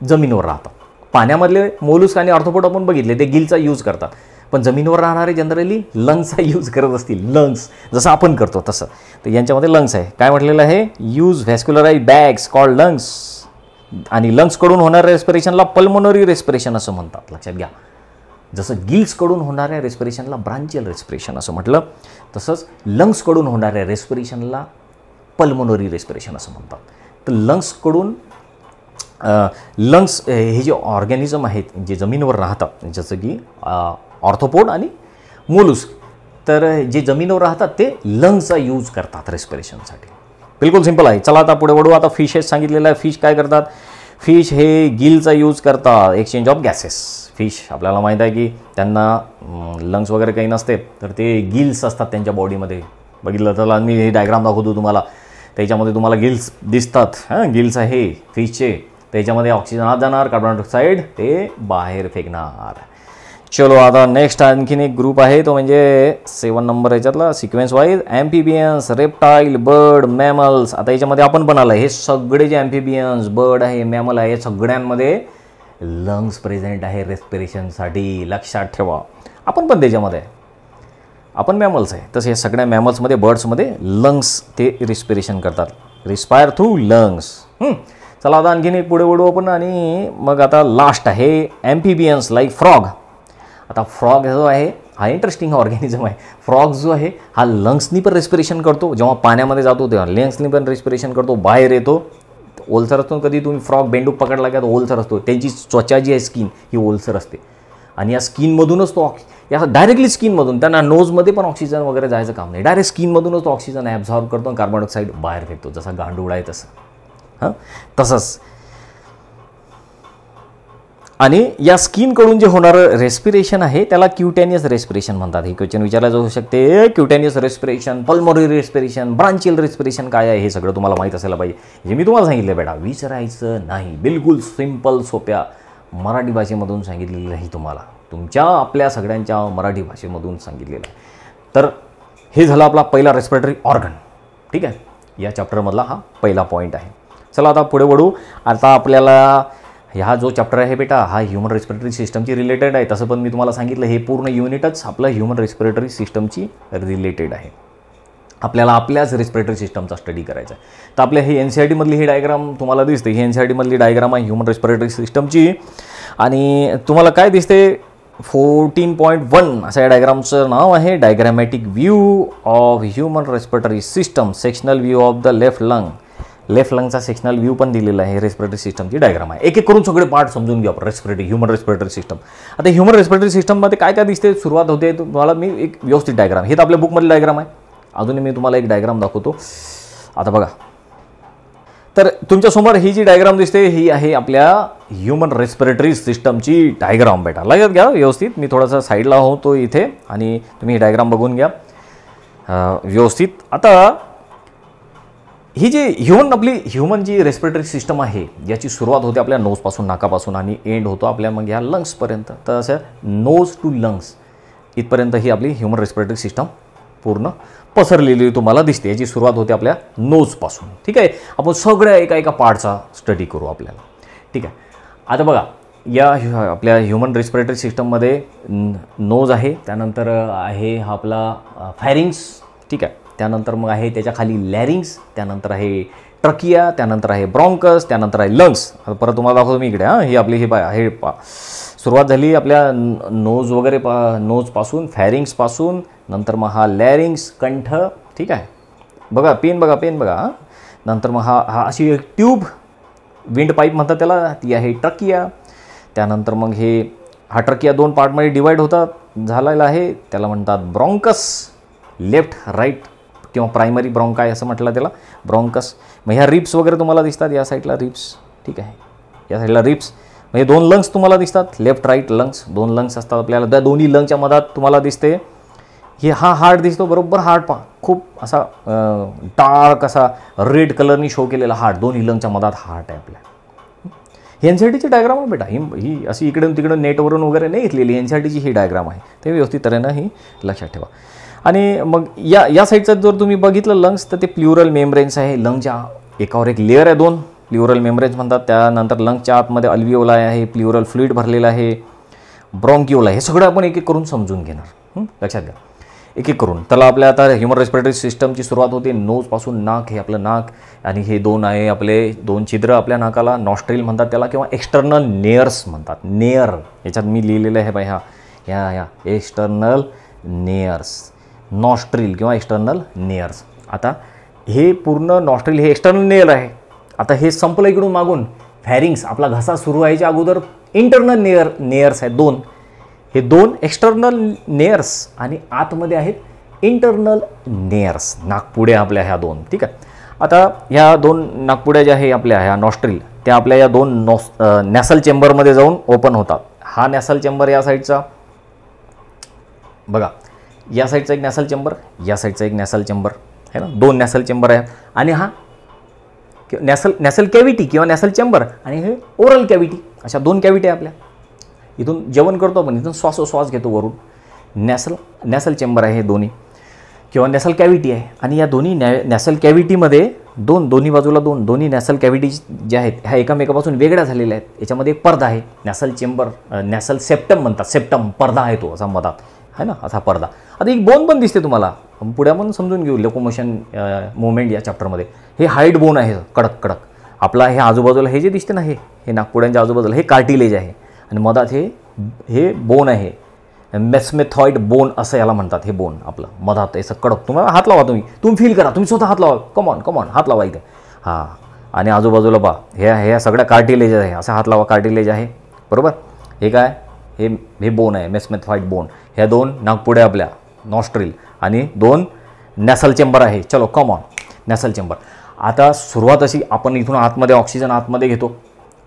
जमिनीवर राहतात. पाण्यामधले मोलुस्क आणि ऑर्थोपोड आपण बघितले, ते गिलचा यूज करतात, पण जमिनीवर राहणारे जनरली लंग्सचा यूज करत असतील, लंग्स जसं आपण करतो तसं. तर यांच्यामध्ये लंग्स आहे. काय म्हटलेलं आहे, यूज व्हॅस्क्युलराइज बॅग्स कॉल्ड लंग्स. आणि लंग्सकडून होणाऱ्या रेस्पिरेशनला पल्मोनरी रेस्पिरेशन असं म्हणतात. लक्षात घ्या, जसं गिल्सकडून होणाऱ्या रेस्पिरेशनला ब्रांचियल रेस्पिरेशन असं म्हटलं, तसंच लंग्सकडून होणाऱ्या रेस्पिरेशनला पल्मोनरी रेस्पिरेशन असं म्हणतात. तर लंग्स हे जे ऑर्गॅनिझम आहेत जे जमिनीवर राहतात, जसं की ऑर्थोपोड आणि मोलुस्क, तर जे जमिनीवर राहतात ते लंग्सचा यूज करतात रेस्पिरेशनसाठी. बिलकुल सिंपल आहे. चला आता पुढे वळू. आता फिशेस सांगितलेलं आहे. फिश काय करतात, फिश हे गिलचा यूज करतात, एक्सचेंज ऑफ गॅसेस. फिश आपल्याला माहीत आहे की त्यांना लंग्स वगैरे काही नसते, तर ते गिल्स असतात त्यांच्या बॉडीमध्ये. बघितलं तर मी हे डायग्राम दाखवतो तुम्हाला, त्याच्यामध्ये तुम्हाला गिल्स दिसतात. गिल्स आहे फिशचे, त्याच्यामध्ये ऑक्सिजन आत जाणार, कार्बन डायऑक्साईड ते बाहेर फेकणार. चलो आता नेक्स्ट आणखीन एक ग्रुप आहे तो म्हणजे 7 नंबर याच्यातला sequence wise, amphibians, reptile, bird, mammals. आता याच्यामध्ये आपण पण आलं, हे सगळे जे ॲम्फिबियन्स, बर्ड आहे, मॅमल आहे, सगळ्यांमध्ये लंग्स प्रेझेंट आहे रेस्पिरेशनसाठी. लक्षात ठेवा, आपण पण त्याच्यामध्ये आहे. आपण मॅमल्स आहे, तसे या सगळ्या मॅमल्समध्ये बर्ड्समध्ये लंग्स ते रिस्पिरेशन करतात, रिस्पायर थ्रू लंग्स. चला आता आणखीन एक पुढे वळू आपण. आणि मग आता लास्ट आहे ॲम्फिबियन्स लाईक फ्रॉग. आता फ्रॉग जो आहे हा इंटरेस्टिंग ऑर्गॅनिझम आहे. फ्रॉग जो आहे हा लंग्सनी पण रेस्पिरेशन करतो, जेव्हा पाण्यामध्ये जातो तेव्हा लंग्सनी पण रेस्पिरेशन करतो, बाहेर येतो. ओलसर असतो, कधी तुम्ही फ्रॉग बेंडूक पकडला का तो ओलसर असतो, त्यांची त्वचा जी आहे स्किन ही ओलसर असते आणि या स्किनमधूनच तो या डायरेक्टली स्किनमधून, त्यांना नोजमध्ये पण ऑक्सिजन वगैरे जायचं काम नाही, डायरेक्ट स्किनमधूनच तो ऑक्सिजन ॲब्झॉर्ब करतो आणि कार्बन डायऑक्साईड बाहेर फेकतो, जसा गांडूळ आहे तसं. तसंच आणि या स्किनकडून जे होणारं रेस्पिरेशन आहे त्याला क्युटॅनियस रेस्पिरेशन म्हणतात. हे क्वेश्चन विचारला जाऊ शकते, cutaneous respiration, pulmonary respiration, branchial respiration काय आहे हे सगळं तुम्हाला माहीत असायला पाहिजे. हे मी तुम्हाला सांगितलं बेटा, विचारायचं नाही, बिलकुल सिम्पल सोप्या मराठी भाषेमधून सांगितलेलं आहे तुम्हाला, तुमच्या आपल्या सगळ्यांच्या मराठी भाषेमधून सांगितलेलं आहे. तर हे झालं आपला पहिला रेस्पिरेटरी ऑर्गन. ठीक आहे, या चॅप्टरमधला हा पहिला पॉईंट आहे. चला आता पुढे वळू. आता आपल्याला हा जो चॅप्टर आहे बेटा हा ह्युमन रेस्पिरेटरी सिस्टमची रिलेटेड आहे. तसं पण मी तुम्हाला सांगितलं हे पूर्ण युनिटच आपलं ह्युमन रेस्पिरेटरी सिस्टमची रिलेटेड आहे. आपल्याला आपल्याच रेस्पिरेटरी सिस्टमचा स्टडी करायचा आहे. तर आपल्या हे NCERT मधली ही डायग्राम तुम्हाला दिसते, ही NCERT मधली डायग्राम आहे ह्युमन रेस्पिरेटरी सिस्टमची. आणि तुम्हाला काय दिसते 14.1 असं या डायग्रामचं नाव आहे, diagrammatic view of human respiratory system, sectional view of the left lung. Left लंगचा सेक्शनल व्ह्यू पण दिलेला आहे. रेस्पिरेटरी सिस्टमची डायग्राम आहे. एक एक करून सगळे पार्ट समजून घेऊ आपण. Human respiratory system. आता ह्युमन रेस्पिरेटरी सिस्टममध्ये काय काय दिसते, सुरुवात होते तुम्हाला मी एक व्यवस्थित डायग्राम, हे तर आपल्या बुकमधली डायग्राम आहे. अजून मी तुम्हाला एक डायग्राम दाखवतो. आता बघा, तर तुमच्यासमोर ही जी डायग्राम दिसते ही आहे आपल्या ह्युमन रेस्पिरेटरी सिस्टमची डायग्राम बेटा. लक्षात घ्या व्यवस्थित, मी थोडासा साईडला होतो इथे आणि तुम्ही ही डायग्राम बघून घ्या व्यवस्थित. आता ही जी ह्युमन जी रेस्पिरेटरी सिस्टम आहे याची सुरुवात होते आपल्या नोजपासून, नाकापासून आणि एंड होतो आपल्या मग ह्या लंग्सपर्यंत. तर असं नोज टू लंग्स इथपर्यंत ही आपली ह्युमन रेस्पिरेटरी सिस्टम पूर्ण पसरलेली तुम्हाला दिसते. याची सुरुवात होते आपल्या नोजपासून. ठीक आहे, आपण सगळ्या एका पार्टचा स्टडी करू आपल्याला. ठीक आहे, आता बघा या आपल्या ह्युमन रेस्पिरेटरी सिस्टममध्ये नोज आहे, त्यानंतर आहे हा आपला फॅरिंग्स. ठीक आहे, त्यानंतर मग आहे त्याच्या खाली लॅरिंग्स, त्यानंतर आहे ट्रकिया, त्यानंतर आहे ब्रॉन्कस, त्यानंतर आहे लंग्स. परत तुम्हाला दाखवतो मी इकडे. ही आपली हे सुरुवात झाली आपल्या नोज वगैरे नोजपासून, फॅरिंग्सपासून, नंतर मग हा लॅरिंग्स कंठ. ठीक आहे, बघा पेन बघा. नंतर मग हा अशी एक ट्यूब, विंड पाईप म्हणतात त्याला, ती आहे ट्रकिया. त्यानंतर मग हा ट्रकिया 2 पार्टमध्ये डिवाईड झालेला आहे, त्याला म्हणतात ब्रॉन्कस. लेफ्ट राईट किंवा प्रायमरी ब्रॉन्काय असं म्हटलं त्याला, ब्रॉन्कस. मग ह्या रिप्स वगैरे तुम्हाला दिसतात या साईडला रिप्स. ठीक आहे, या साईडला रिप्स. मग हे 2 लंग्स तुम्हाला दिसतात, लेफ्ट राईट लंग्स, 2 लंग्स असतात आपल्याला. त्या दोन्ही लंग्सच्या मधात तुम्हाला दिसते हा हार्ट दिसतो, बरोबर हार्ट पहा, खूप असा डार्क असा रेड कलरनी शो केलेला हार्ट, दोन्ही लंग्सच्या मधात हार्ट आहे आपल्या. ही NCERTची डायग्राम आहे बेटा, ही अशी इकडून तिकडून नेटवरून वगैरे नाही घेतलेली, NCERTची ही डायग्राम आहे. ते व्यवस्थित तऱ्हेनं ही लक्षात ठेवा. आणि मग या साईडचं जर तुम्ही बघितलं लंग्स तर ते प्ल्युरल मेम्ब्रेन्स आहे. लंगच्या एकावर एक लेअर आहे, 2 प्ल्युरल मेम्ब्रेन्स म्हणतात. त्यानंतर लंगच्या आतमध्ये अल्विओला आहे, प्ल्युरल फ्लुइड भरलेला आहे, ब्रॉन्किओला. हे सगळं आपण एक एक करून समजून घेणार. लक्षात घ्या एक एक करून. त्याला आपल्या आता ह्युमन रेस्पिरेटरी सिस्टमची सुरुवात होते नोजपासून. नाक, हे आपलं नाक आणि हे 2 आहे आपले 2 छिद्र आपल्या नाकाला, नॉस्ट्रिल म्हणतात त्याला किंवा एक्सटर्नल नेअर्स म्हणतात. नेअर याच्यात मी लिहिलेलं आहे बाय, ह्या एक्सटर्नल नेअर्स, नॉस्ट्रिल किंवा एक्सटर्नल नेअर्स. आता हे पूर्ण नॉस्ट्रिल हे एक्सटर्नल नेअर आहे. आता हे संपलं इकडून मागून, फॅरिंग्स आपला घसा सुरू व्हायच्या अगोदर इंटरनल नेअर्स आहेत 2. हे 2 एक्सटर्नल नेअर्स आणि आतमध्ये आहेत इंटरनल नेअर्स, नाकपुड्या आपल्या ह्या 2. ठीक आहे, आता ह्या 2 नाकपुड्या ज्या आहे आपल्या ह्या नॉस्ट्रिल, त्या आपल्या या 2 नॅसल चेंबरमध्ये जाऊन ओपन होतात. हा नॅसल चेंबर या साईडचा बघा, या साईडचा एक नॅसल चेंबर, या साईडचा एक नॅसल चेंबर आहे ना, 2 नॅसल चेंबर आहे. आणि हा नॅसल कॅव्हिटी किंवा नॅसल चेंबर आणि हे ओरल कॅव्हिटी, अशा 2 कॅव्हिटी आहे आपल्या. इथून जेवण करतो आपण, इथून श्वास घेतो वरून. नॅसल चेंबर आहे हे दोन्ही किंवा नॅसल कॅव्हिटी आहे. आणि या दोन्ही नॅसल कॅव्हिटीमध्ये दोन्ही बाजूला दोन्ही नॅसल कॅव्हिटी ज्या आहेत ह्या एकामेकापासून वेगळ्या झालेल्या आहेत. याच्यामध्ये एक पडदा आहे, नॅसल चेंबर, नॅसल सेप्टम म्हणतात, सेप्टम पडदा आहे तो असा मधात. है ना, असा पडदा. आता एक बोन पण दिसते तुम्हाला, पुढे आपण समजून घेऊ लोकोमोशन मुवमेंट या चॅप्टरमध्ये. हे हाईट बोन आहे कडक कडक. आपला हे आजूबाजूला हे जे दिसते ना, हे नाकपुड्यांच्या आजूबाजूला हे कार्टिलेज आहे आणि मधात हे बोन आहे. मेस्मेथॉइड बोन असं याला म्हणतात. हे बोन आपलं मधात असं कडक. तुम्हाला हात लावा, तुम्ही फील करा, तुम्ही स्वतः हात लावा. कमॉन हात लावा इथे. हां, आणि आजूबाजूला पहा, ह्या सगळ्या कार्टिलेज आहे. असा हात लावा, कार्टिलेज आहे बरोबर. हे काय, हे बोन आहे, मेस्मेथॉइड बोन. ह्या 2 नागपुड्या आपल्या नॉस्ट्रिल आणि 2 नॅसल चेंबर आहे. चलो कमॉन, नॅसल चेंबर. आता सुरुवात अशी, आपण इथून आतमध्ये ऑक्सिजन आतमध्ये घेतो.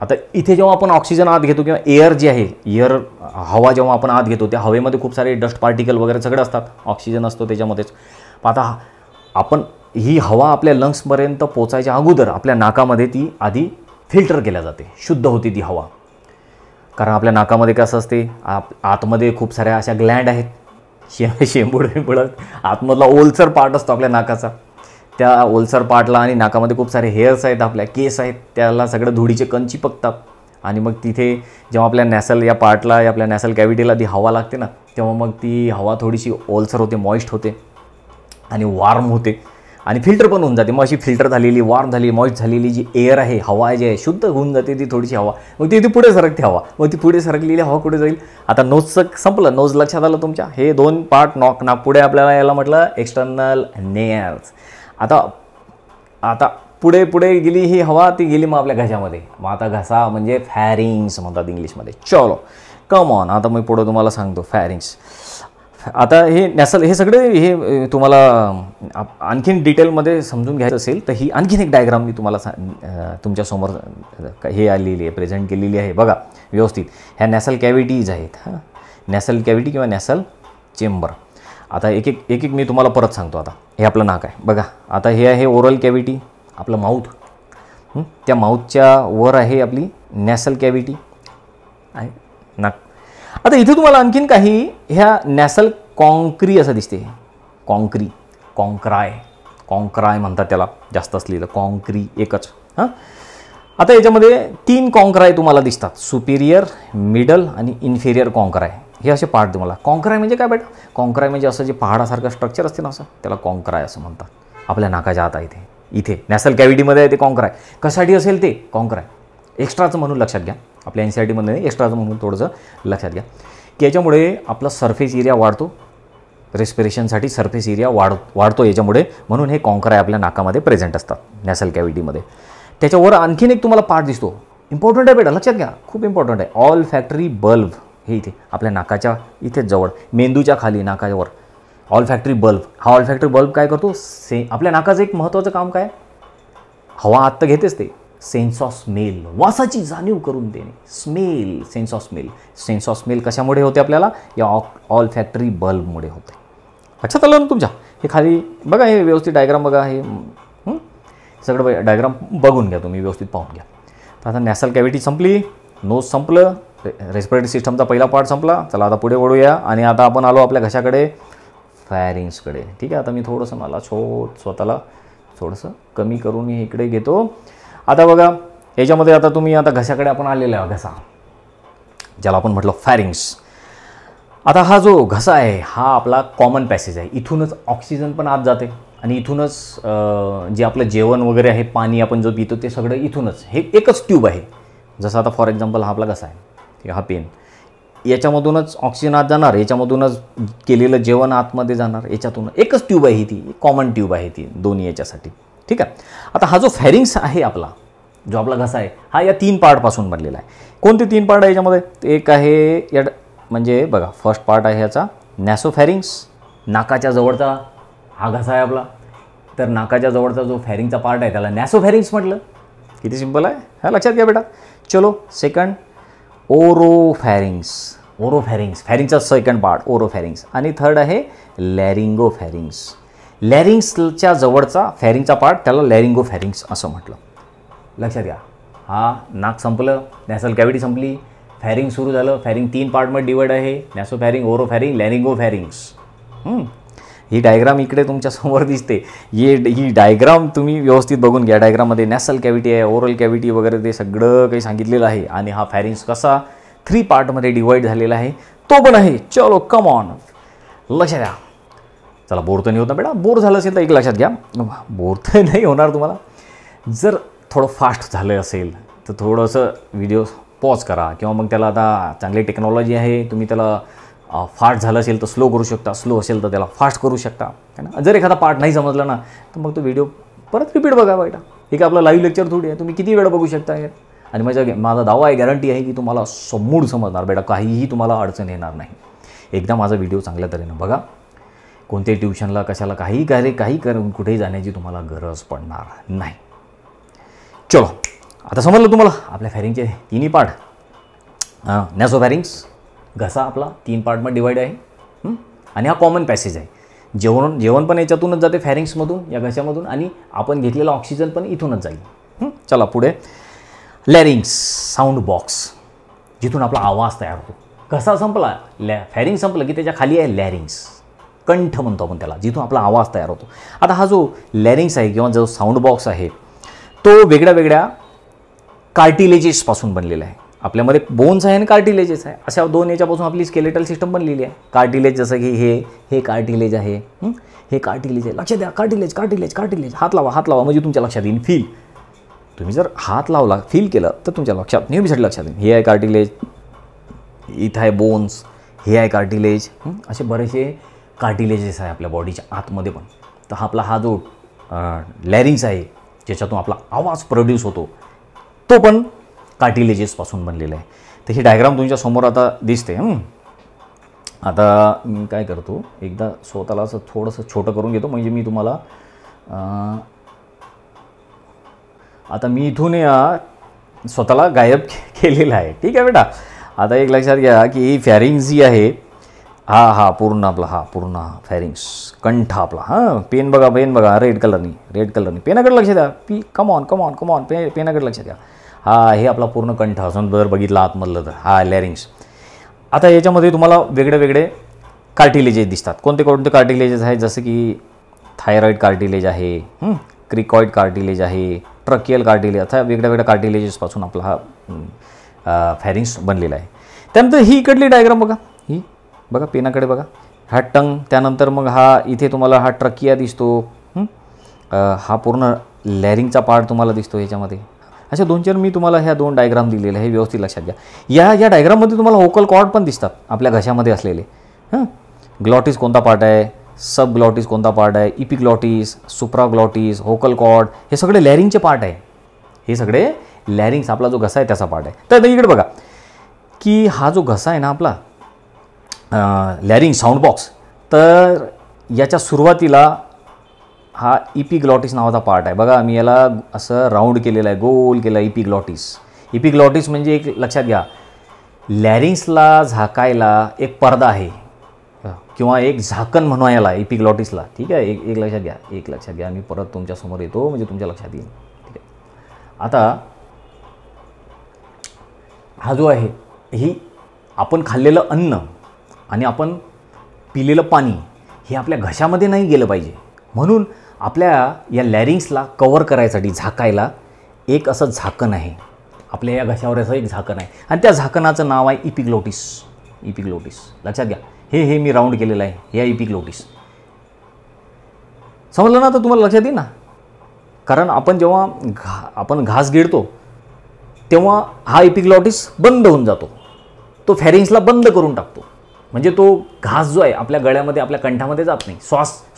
आता इथे जेव्हा आपण ऑक्सिजन आत घेतो किंवा एअर जी आहे, हवा जेव्हा आपण आत घेतो, त्या हवेमध्ये खूप सारे डस्ट पार्टिकल वगैरे सगळे असतात. ऑक्सिजन असतो त्याच्यामध्येच. आता आपण ही हवा आपल्या लंग्सपर्यंत पोचायच्या अगोदर आपल्या नाकामध्ये ती आधी फिल्टर केल्या जाते, शुद्ध होती ती हवा. कारण आपल्या नाकामध्ये कसं असते, आतमध्ये खूप साऱ्या अशा ग्लँड आहेत, शेंबूड आतमधला ओलसर पार्ट असतो आपल्या नाकाचा. त्या ओलसर पार्टला आणि नाकामध्ये खूप सारे हेअर्स आहेत, आपल्या केस आहेत, त्याला सगळं धुळीचे कण चिपकतात. आणि मग तिथे जेव्हा आपल्या नॅसल या पार्टला, आपल्या नॅसल कॅव्हिटीला ती हवा लागते ना, तेव्हा मग ती हवा थोडीशी ओलसर होते, मॉइस्ट होते आणि वॉर्म होते आणि फिल्टर पण होऊन जाते. मग अशी फिल्टर झालेली, वॉर्म झाली, मॉइस्ट झालेली जी एअर आहे, हवा जी आहे, शुद्ध होऊन जाते ती थोडीशी हवा. मग ती पुढे सरकते हवा. मग ती पुढे सरकलेली हवा कुठे जाईल. आता नोजचं संपलं. नोज लक्षात आलं तुमच्या. हे 2 पार्ट नाकपुढे आपल्याला याला म्हटलं एक्सटर्नल नेअर्स. आता पुढे गेली ही हवा, ती गेली मग आपल्या घशामध्ये. मग आता घसा म्हणजे फॅरिंग्स म्हणतात इंग्लिशमध्ये. चलो कम ऑन. आता मी पुढे तुम्हाला सांगतो फॅरिंग्स. आता हे नॅसल, हे सगळे हे तुम्हाला आणखीन डिटेलमध्ये समजून घ्यायचं असेल तर ही आणखीन एक डायग्राम मी तुम्हाला तुमच्यासमोर हे आलेली आहे, प्रेझेंट केलेली आहे. बघा व्यवस्थित. ह्या नॅसल कॅव्हिटीज आहेत. हां, नॅसल कॅव्हिटी किंवा नॅसल चेंबर. आता एक एक मी तुम्हाला परत सांगतो. आता हे आपलं नाक आहे बघा. आता हे आहे ओरल कॅव्हिटी, आपलं माऊथ. त्या माऊथच्या वर आहे आपली नॅसल कॅव्हिटी आहे, नाक. आता इथे तुम्हाला आणखीन काही ह्या नॅसल कॉन्क्री असं दिसते. कॉन्क्राय म्हणतात त्याला, जास्त असलेलं कॉन्क्री एकच. हां, आता याच्यामध्ये 3 कॉन्क्राय तुम्हाला दिसतात, सुपिरियर, मिडल आणि इन्फेरियर कॉन्क्राय. हे असे पार्ट तुम्हाला. कॉन्क्राय म्हणजे काय बेटा, कॉन्क्राय म्हणजे असं जे पहाडासारखं स्ट्रक्चर असते ना, असं त्याला कॉन्क्राय असं म्हणतात. आपल्या नाकाच्या आत आहे इथे नॅसल कॅव्हिटीमध्ये आहे ते कॉन्क्राय. कशासाठी असेल ते कॉन्क्राय, एक्स्ट्राचं म्हणून लक्षात घ्या. आपल्या NCERTमध्ये एक्स्ट्राचं म्हणून थोडंसं लक्षात घ्या की याच्यामुळे आपला सरफेस एरिया वाढतो. रेस्पिरेशनसाठी सरफेस एरिया वाढतो याच्यामुळे. म्हणून हे कॉन्क्राय आपल्या नाकामध्ये प्रेझेंट असतात नॅसल कॅव्हिटीमध्ये. त्याच्यावर आणखीन एक तुम्हाला पार्ट दिसतो, इम्पॉर्टंट आहे बेटा, लक्षात घ्या, खूप इम्पॉर्टंट आहे. All factory bulb. हे इथे आपल्या नाकाच्या इथेच जवळ, मेंदूच्या खाली नाकावर ऑल फॅक्टरी बल्ब. हा ऑल फॅक्टरी बल्ब काय करतो, आपल्या नाकाचं एक महत्त्वाचं काम काय, हवा आत तर घेतेच ते, सेन्स ऑफ स्मेल, वासाची जाणीव करून देणे. Smell, sense of smell. Sense of smell कशामुळे होते आपल्याला, या ऑल फॅक्टरी बल्बमुळे होते. लक्षात आलं ना तुमच्या. हे खाली बघा, हे व्यवस्थित डायग्राम बघा. हे सगळं डायग्राम बघून घ्या तुम्ही, व्यवस्थित पाहून घ्या. तर आता नॅसल कॅव्हिटी संपली, नोज संपलं, रेस्पिरेटरी सिस्टमचा पहिला पार्ट संपला. चला आता पुढे वळूया आणि आता आपण आलो आपल्या घशाकडे, फॅरिंग्सकडे. ठीक आहे, आता मी थोडंसं मला स्वतःला थोडंसं कमी करून मी इकडे घेतो. आता बघा याच्यामध्ये आता तुम्ही आता घशाकडे आपण आलेला आहे, घसा ज्याला आपण म्हटलं फॅरिंग्स. आता हा जो घसा आहे हा आपला कॉमन पॅसेज आहे. इथूनच ऑक्सिजन पण आत जाते आणि इथूनच जे आपलं जेवण वगैरे आहे, पाणी आपण जो पितो ते सगळं इथूनच. हे एकच ट्यूब आहे. जसं आता फॉर एक्झाम्पल हा आपला घसा आहे, ठीक आहे, हा पेन, याच्यामधूनच ऑक्सिजन आत जाणार, याच्यामधूनच केलेलं जेवण आतमध्ये जाणार, याच्यातून एकच ट्यूब आहे ही, ती कॉमन ट्यूब आहे ती दोन्ही याच्यासाठी. ठीक आहे. आता हा जो फॅरिंग्स आहे आपला, जो आपला घसा आहे, हा या 3 पार्टपासून बनलेला आहे. कोणते 3 पार्ट आहे याच्यामध्ये, एक आहे या म्हणजे बघा फर्स्ट पार्ट आहे ह्याचा नॅसोफॅरिंग्स, नाकाच्या जवळचा हा घसा आहे आपला. तर नाकाच्या जवळचा जो फॅरिंगचा पार्ट आहे त्याला नॅसोफॅरिंग्स म्हटलं. किती सिंपल आहे, हा लक्षात घ्या बेटा. चलो सेकंड ओरोफॅरिंग्स. ओरोफॅरिंग्स, फॅरिंगचा सेकंड पार्ट ओरोफॅरिंग्स. आणि थर्ड आहे लॅरिंगोफॅरिंग्स. लॅरिंग्सच्या जवळचा फॅरिंगचा पार्ट त्याला लॅरिंगोफॅरिंग्स असं म्हटलं. लक्षात घ्या. हा नाक संपलं, नॅसल कॅव्हिटी संपली, फॅरिंग सुरू झालं. फॅरिंग 3 पार्टमध्ये डिवाइड आहे, नॅसोफॅरिंग, ओरोफॅरिंग, लॅरिंगोफॅरिंग्स. ही डायग्राम इकडे तुमच्यासमोर दिसते. ही डायग्राम तुम्ही व्यवस्थित बघून घ्या. डायग्राममध्ये नॅसल कॅव्हिटी आहे, ओरल कॅव्हिटी वगैरे ते सगळं काही सांगितलेलं आहे. आणि हा फॅरिंग्स कसा 3 पार्टमध्ये डिवाइड झालेला आहे तो पण आहे. चलो कम ऑन. लक्षात द्या. चला, बोर तर नाही होत ना बेटा. बोर झालं असेल तर एक लक्षात घ्या, बोर तर नाही होणार तुम्हाला. जर थोडं फास्ट झालं असेल तर थोडंसं व्हिडिओ पॉज करा, किंवा मग त्याला आता चांगली टेक्नॉलॉजी आहे, तुम्ही त्याला फास्ट झालं असेल तर स्लो करू शकता, स्लो असेल तर त्याला फास्ट करू शकता, है ना. जर एखादा पार्ट नाही समजला ना तर मग तो व्हिडिओ परत रिपीट बघा बेटा. हे काय आपलं लाईव्ह लेक्चर थोडी आहे, तुम्ही किती वेळ बघू शकता. आणि माझा दावा आहे, गॅरंटी आहे की तुम्हाला समूळ समजणार बेटा, काहीही तुम्हाला अडचण येणार नाही. एकदा माझा व्हिडिओ चांगल्या तऱ्हेनं बघा. कोणत्याही ट्युशनला कशाला काही करून कुठेही जाण्याची तुम्हाला गरज पडणार नाही. चलो, आता समजलं तुम्हाला आपल्या फॅरिंगचे तिन्ही पार्ट. नॅसोफॅरिंग्स घसा आपला 3 पार्टमध्ये डिवाईड आहे, आणि हा कॉमन पॅसेज आहे. जेवण पण याच्यातूनच जाते फॅरिंग्समधून, या घशामधून, आणि आपण घेतलेला ऑक्सिजन पण इथूनच जाईल. चला पुढे. लॅरिंग्स, साऊंड बॉक्स, जिथून आपला आवाज तयार होतो. घसा संपला, फॅरिंग संपलं की त्याच्या खाली आहे लॅरिंग्स, कंठ म्हणतो आपण त्याला, जिथून आपला आवाज तयार होतो. आता हा जो लॅरिंग्स आहे किंवा जो साऊंड बॉक्स आहे तो वेगळ्या वेगळ्या कार्टिलेजेसपासून बनलेला आहे. आपल्यामध्ये बोन्स आहे आणि कार्टिलेजेस आहे, अशा 2 याच्यापासून आपली स्केलेटल सिस्टम बनलेली आहे. कार्टिलेज जसं की हे कार्टिलेज आहे, हे कार्टिलेज आहे. लक्षात द्या, कार्टिलेज कार्टिलेज कार्टिलेज. हात लावा म्हणजे तुमच्या लक्षात येईल. फील, तुम्ही जर हात लावला, फील केलं तर तुमच्या लक्षात नेहमीसाठी लक्षात येईल. हे आहे कार्टिलेज, इथं आहे बोन्स, हे आहे कार्टिलेज. असे बरेचसे कार्टिलेजेस आहे आपल्या बॉडीच्या आतमध्ये पण. तर हा जो लॅरिंग्स आहे ज्याच्यातून आपला आवाज प्रोड्यूस होतो तो पण कार्टिलेजेसपासून बनलेला आहे. तर ही डायग्राम तुमच्या समोर आता दिसते. आता मी काय करतो, एकदा स्वतःला असं थोडंसं छोटं करून घेतो, म्हणजे मी तुम्हाला आता मी इथून स्वतःला गायब केलेलं आहे. ठीक आहे बेटा. आता एक लक्षात घ्या की ही फॅरिंग्स जी आहे, पूर्ण फॅरिंग्स, कंठ आपला. पेन बघा रेड कलरनी पेनाकडे लक्ष द्या. कम ऑन पेनाकडे लक्ष द्या. हे आपला पूर्ण कंठ असून जर बघितला आतमधलं तर लॅरिंग्स. आता याच्यामध्ये तुम्हाला वेगळे कार्टिलेजेस दिसतात. कोणते कार्टिलेजेस आहेत, जसं की थायरॉइड कार्टिलेज आहे, क्रिकॉइड कार्टिलेज आहे, ट्रकियल कार्टिलेज. आता वेगळ्या कार्टिलेजेसपासून आपला हा फॅरिंग्स बनलेला आहे. त्यानंतर ही इकडली डायग्राम बघा, ही बघा, पेनाकडे बघा. हा टंग, त्यानंतर मग इथे तुम्हाला हा ट्रकिया दिसतो. हा पूर्ण लॅरिंगचा पार्ट तुम्हाला दिसतो याच्यामध्ये. अशा 2-4 मी तुम्हाला ह्या 2 डायग्राम दिलेले आहे, व्यवस्थित लक्षात घ्या. या डायग्राममध्ये तुम्हाला व्होकल कॉर्ड पण दिसतात आपल्या घशामध्ये असलेले. ग्लॉटिस कोणता पार्ट आहे, सब ग्लॉटिस कोणता पार्ट आहे, इपिग्लॉटिस, सुप्राग्लॉटिस, व्होकल कॉर्ड, हे सगळे लॅरिंगचे पार्ट आहे. हे सगळे लॅरिंग्स, आपला जो घसा आहे त्याचा पार्ट आहे. तर इकडे बघा की हा जो घसा आहे ना आपला लॅरिंग साऊंड बॉक्स, तर याच्या सुरुवातीला हा इपिग्लॉटिस नावाचा पार्ट आहे. बघा, मी याला असं राऊंड केलेलं आहे, गोल केलं आहे. इपिग्लॉटिस म्हणजे एक लक्षात घ्या, लॅरिंग्सला झाकायला एक पडदा आहे किंवा एक झाकण म्हणूया याला इपिग्लॉटिसला. ठीक आहे. एक लक्षात घ्या. मी परत तुमच्यासमोर येतो म्हणजे तुमच्या लक्षात येईल. ठीक आहे. आता हा जो आहे, ही आपण खाल्लेलं अन्न आणि आपण पिलेलं पाणी हे आपल्या घशामध्ये नाही गेलं पाहिजे, म्हणून आपल्या या लॅरिंग्सला कव्हर करायसाठी झाकायला एक असं झाकण आहे. आपल्या या घशावर असं एक झाकण आहे, आणि त्या झाकणाचं नाव आहे इपिग्लॉटिस. लक्षात घ्या. हे मी राऊंड केलेलं आहे, हे इपिग्लॉटिस. समजलं ना? तर तुम्हाला लक्षात येईल ना. कारण आपण जेव्हा आपण घास गिळतो तेव्हा हा इपिग्लॉटिस बंद होऊन जातो, तो फॅरिंग्सला बंद करून टाकतो. म्हणजे तो घास जो आहे आपल्या गळ्यामध्ये, आपल्या कंठामध्ये जात नाही.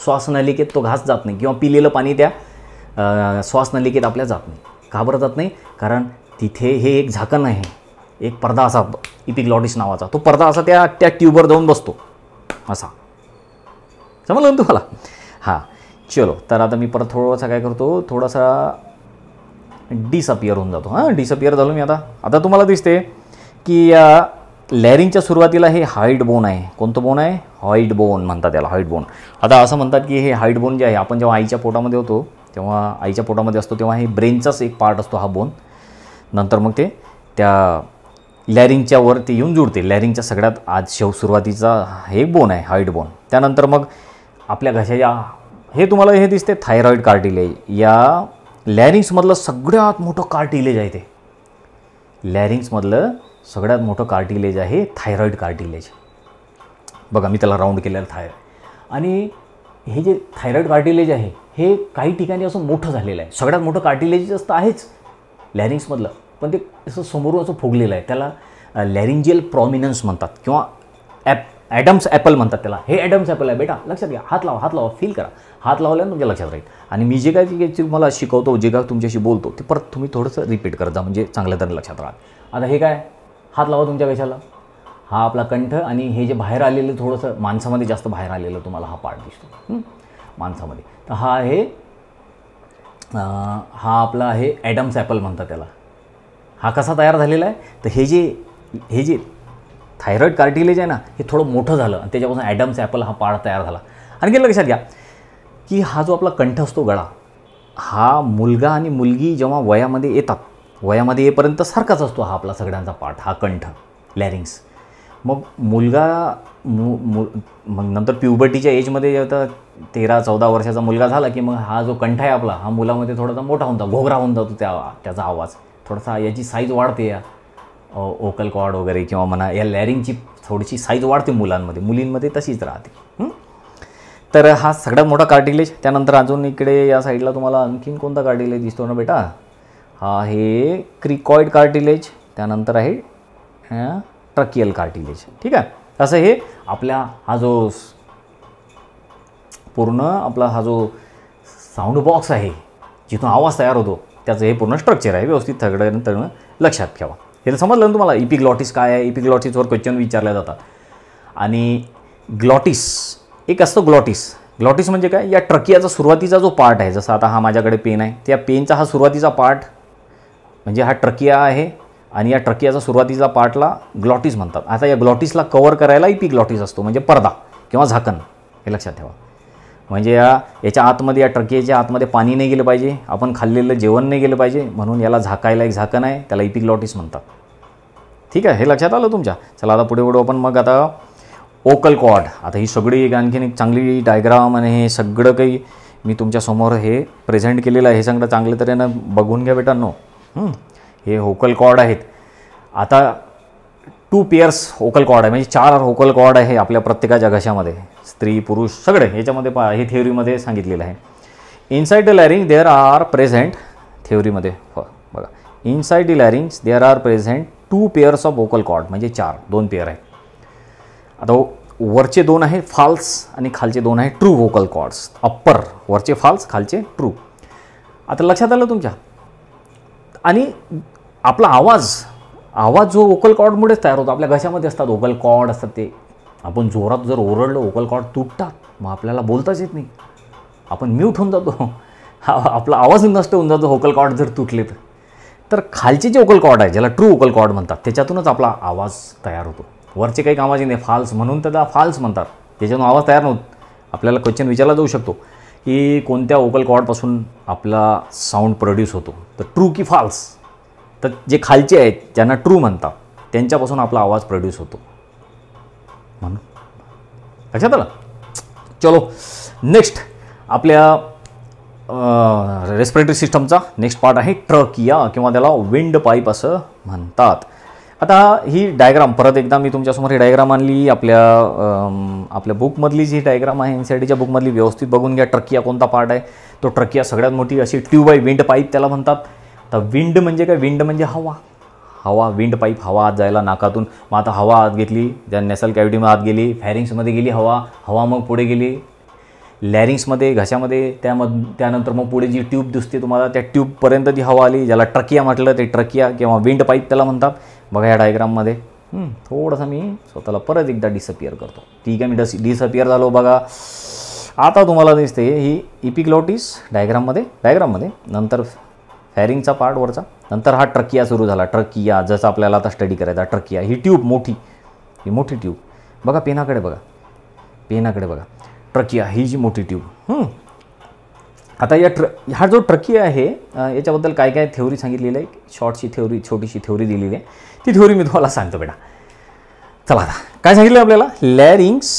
श्वासनलिकेत तो घास जात नाही, किंवा पिलेलं पाणी त्या श्वासनलिकेत आपल्या जात नाही. का बरं जात नाही? कारण तिथे हे एक झाकण आहे, एक पडदा असा इपिग्लॉटिस नावाचा. तो पडदा असा त्या ट्यूबवर जाऊन बसतो असा. समजलं ना तुम्हाला? चलो. तर आता मी परत थोडासा काय करतो, थोडासा डिसअपियर होऊन जातो. डिसअपियर झालो मी. आता तुम्हाला दिसते की या लॅरिंगच्या सुरुवातीला हे हाईड बोन आहे. कोणतं बोन आहे? हाईड बोन म्हणतात त्याला, हाईड बोन. आता असं म्हणतात की हे हाईड बोन जे आहे, आपण जेव्हा आईच्या पोटामध्ये होतो तेव्हा, आईच्या पोटामध्ये असतो तेव्हा हे ब्रेनचाच एक पार्ट असतो हा बोन. नंतर मग ते त्या लॅरिंगच्या वर ते येऊन जुळते. लॅरिंगच्या सगळ्यात सुरुवातीचा हे बोन आहे, हाईड बोन. त्यानंतर मग आपल्या घशाच्या हे तुम्हाला हे दिसते थायरॉइड कार्टिलेज. या लॅरिंग्समधलं सगळ्यात मोठं कार्टिलेज आहे ते. लॅरिंग्समधलं सगळ्यात मोठं कार्टिलेज आहे थायरॉइड कार्टिलेज. बघा मी त्याला राऊंड केलेलं थायरॉइड. आणि हे जे थायरॉइड कार्टिलेज आहे हे काही ठिकाणी असं मोठं झालेलं आहे. सगळ्यात मोठं कार्टिलेज असतं आहेच लॅरिंग्समधलं, पण ते असं समोरून असं फुगलेलं आहे. त्याला लॅरिंजियल प्रॉमिनन्स म्हणतात किंवा ॲडम्स ॲपल म्हणतात त्याला. हे ॲडम्स ॲपल आहे बेटा, लक्षात घ्या. हात लावा, फील करा. हात लावल्यानं तुमच्या लक्षात राहील. आणि मी जे काय तुम्हाला शिकवतो, जे काय तुमच्याशी बोलतो ते परत तुम्ही थोडंसं रिपीट करत जा, म्हणजे चांगल्या तऱ्हेने लक्षात राहा. आता हे काय, हात लावा तुमच्या कशाला. हा आपला कंठ, आणि हे जे बाहेर आलेलं थोडंसं माणसामध्ये जास्त बाहेर आलेलं तुम्हाला हा पार्ट दिसतो माणसामध्ये. तर हा आहे हा आपला आहे ॲडम्स ॲपल म्हणतात त्याला. हा कसा तयार झालेला आहे, तर हे जे थायरॉइड कार्टिलेज आहे ना हे थोडं मोठं झालं आणि त्याच्यापासून ॲडम्स ॲपल हा पार्ट तयार झाला. आणखी लक्षात घ्या की हा जो आपला कंठ असतो, गळा, हा मुलगा आणि मुलगी जेव्हा वयामध्ये येतात, वयामध्ये येईपर्यंत सारखाच असतो हा आपला सगळ्यांचा पार्ट, हा कंठ, लॅरिंग्स. मग मुलगा मग नंतर प्युबर्टीच्या एजमध्ये जेव्हा 13-14 वर्षाचा मुलगा झाला की मग हा जो कंठ आहे आपला, हा मुलामध्ये थोडासा मोठा होऊन जातो, घोगरा होऊन जातो, त्याचा आवाज थोडासा, याची साईज वाढते, या ओकल कॉर्ड वगैरे किंवा म्हणा या लॅरिंगची थोडीशी साईज वाढते मुलांमध्ये, मुलींमध्ये तशीच राहते. तर हा सगळ्यात मोठा कार्टिलेज. त्यानंतर अजून इकडे या साईडला तुम्हाला आणखीन कोणता कार्टिलेज दिसतो ना बेटा, हा हे क्रिकॉइड कार्टिलेज, त्यानंतर आहे ट्रकियल कार्टिलेज. ठीक आहे. असं हे आपल्या हा जो पूर्ण आपला हा जो साऊंड बॉक्स आहे जिथून आवाज तयार होतो त्याचं हे पूर्ण स्ट्रक्चर आहे. व्यवस्थित सगळ्यांना लक्षात ठेवा. हे समजलं ना तुम्हाला. इपिग्लॉटिस काय आहे, इपिग्लॉटिसवर क्वेश्चन विचारले जातात. आणि ग्लॉटिस एक असतो, ग्लॉटिस म्हणजे काय, या ट्रकियाचा सुरुवातीचा जो पार्ट आहे, जसं आता हा माझ्याकडे पेन आहे, त्या पेनचा हा सुरुवातीचा पार्ट म्हणजे हा ट्रकिया आहे, आणि या ट्रकियाचा सुरुवातीचा पार्टला ग्लॉटिस म्हणतात. आता या ग्लॉटिसला कवर करायला इपिग्लॉटिस असतो, म्हणजे पडदा किंवा झाकण. हे लक्षात ठेवा. म्हणजे याच्या आतमध्ये, या ट्रकियाच्या आतमध्ये पाणी नाही गेलं पाहिजे, आपण खाल्लेलं जेवण नाही गेलं पाहिजे, म्हणून याला झाकायला एक झाकण आहे, त्याला इपिग्लॉटिस म्हणतात. ठीक आहे, हे लक्षात आलं तुमच्या. चला आता पुढे आपण मग आता ओकल कॉर्ड. आता ही सगळी एक आणखीन एक चांगली डायग्राम आणि हे सगळं काही मी तुमच्यासमोर हे प्रेझेंट केलेलं आहे. हे सगळं चांगल्या तऱ्हेनं बघून घ्या बेटांनो. हे ओकल कॉर्ड आहेत. आता 2 पेअर्स ओकल कॉर्ड आहे, म्हणजे 4 ओकल कॉर्ड आहे आपल्या प्रत्येकाच्या घशामध्ये, स्त्री पुरुष सगळे ह्याच्यामध्ये हे थिअरीमध्ये सांगितलेलं आहे. Inside the larynx there are present, थिअरीमध्ये बघा, inside the larynx there are present 2 pairs of vocal cord, म्हणजे 2 पेअर आहे. आता वरचे 2 आहे फाल्स आणि खालचे 2 आहे ट्रू वोकल कॉर्ड्स. अप्पर वरचे फाल्स, खालचे ट्रू. आता लक्षात आलं तुमच्या. आणि आपला आवाज जो वोकल कॉर्डमुळेच तयार होतो. आपल्या घशामध्ये असतात वोकल कॉर्ड असतात, ते आपण जोरात जर ओरडलो वोकल कॉर्ड तुटतात, मग आपल्याला बोलताच येत नाही, आपण म्यूट होऊन जातो, आपला आवाज नष्ट होऊन जातो वोकल कॉर्ड जर तुटले तर खालचे जे वोकल कॉर्ड आहे ज्याला ट्रू वोकल कॉर्ड म्हणतात त्याच्यातूनच आपला आवाज तयार होतो. वरचे काही कामाचे नाही, फाल्स म्हणून त्याला फाल्स म्हणतात, त्याच्यातून आवाज तयार नव्हतो. आपल्याला क्वेश्चन विचारला जाऊ शकतो की कोणत्या वोकल कॉर्डपासून आपला साऊंड प्रोड्यूस होतो, तर ट्रू की फाल्स. तर जे खालचे आहेत ज्यांना ट्रू म्हणतात त्यांच्यापासून आपला आवाज प्रोड्यूस होतो म्हणून. लक्षात आलं. चलो नेक्स्ट आपल्या रेस्पिरेटरी सिस्टमचा नेक्स्ट पार्ट आहे ट्रकिया, किंवा त्याला विंड पाईप असं म्हणतात. आता ही डायग्राम परत एकदा मी तुमच्यासमोर ही डायग्राम आणली, आपल्या बुकमधली जी डायग्राम आहे NCERTच्या बुकमधली, व्यवस्थित बघून घ्या. ट्रकिया कोणता पार्ट आहे, तो ट्रकिया सगळ्यात मोठी अशी ट्यूब आहे, विंड पाईप त्याला म्हणतात. तर विंड म्हणजे काय, विंड म्हणजे हवा, विंड पाईप, हवा आत जायला नाकातून. मग आता हवा आत घेतली, ज्या नेसल कॅव्हिटीमध्ये आत गेली, फॅरिंग्समध्ये गेली हवा मग पुढे गेली लॅरिंग्समध्ये, घशामध्ये, त्यानंतर मग पुढे जी ट्यूब दिसते तुम्हाला त्या ट्यूबपर्यंत ती हवा आली, ज्याला ट्रकिया म्हटलं ते ट्रकिया किंवा विंड पाईप त्याला म्हणतात. बघा या डायग्राममध्ये थोडंसं मी स्वतःला परत एकदा डिसअपियर करतो. ठीक आहे, मी डिसअपियर झालो. बघा आता तुम्हाला दिसते ही इपिग्लॉटिस डायग्राममध्ये, नंतर फॅरिंगचा पार्ट वरचा, नंतर हा ट्रकिया सुरू झाला. ट्रकिया जसं आपल्याला आता स्टडी करायचा, ट्रकिया ही ट्यूब मोठी ट्यूब. बघा पेनाकडे बघा, ट्रकिया ही जी मोठी ट्यूब. आता हा जो ट्रकिया आहे याच्याबद्दल काय काय थेओरी सांगितलेली आहे, छोटीशी थेओरी दिलेली आहे, ती थेओरी मी तुम्हाला सांगतो बेटा. चला आता काय सांगितलं आपल्याला, लॅरिंग्स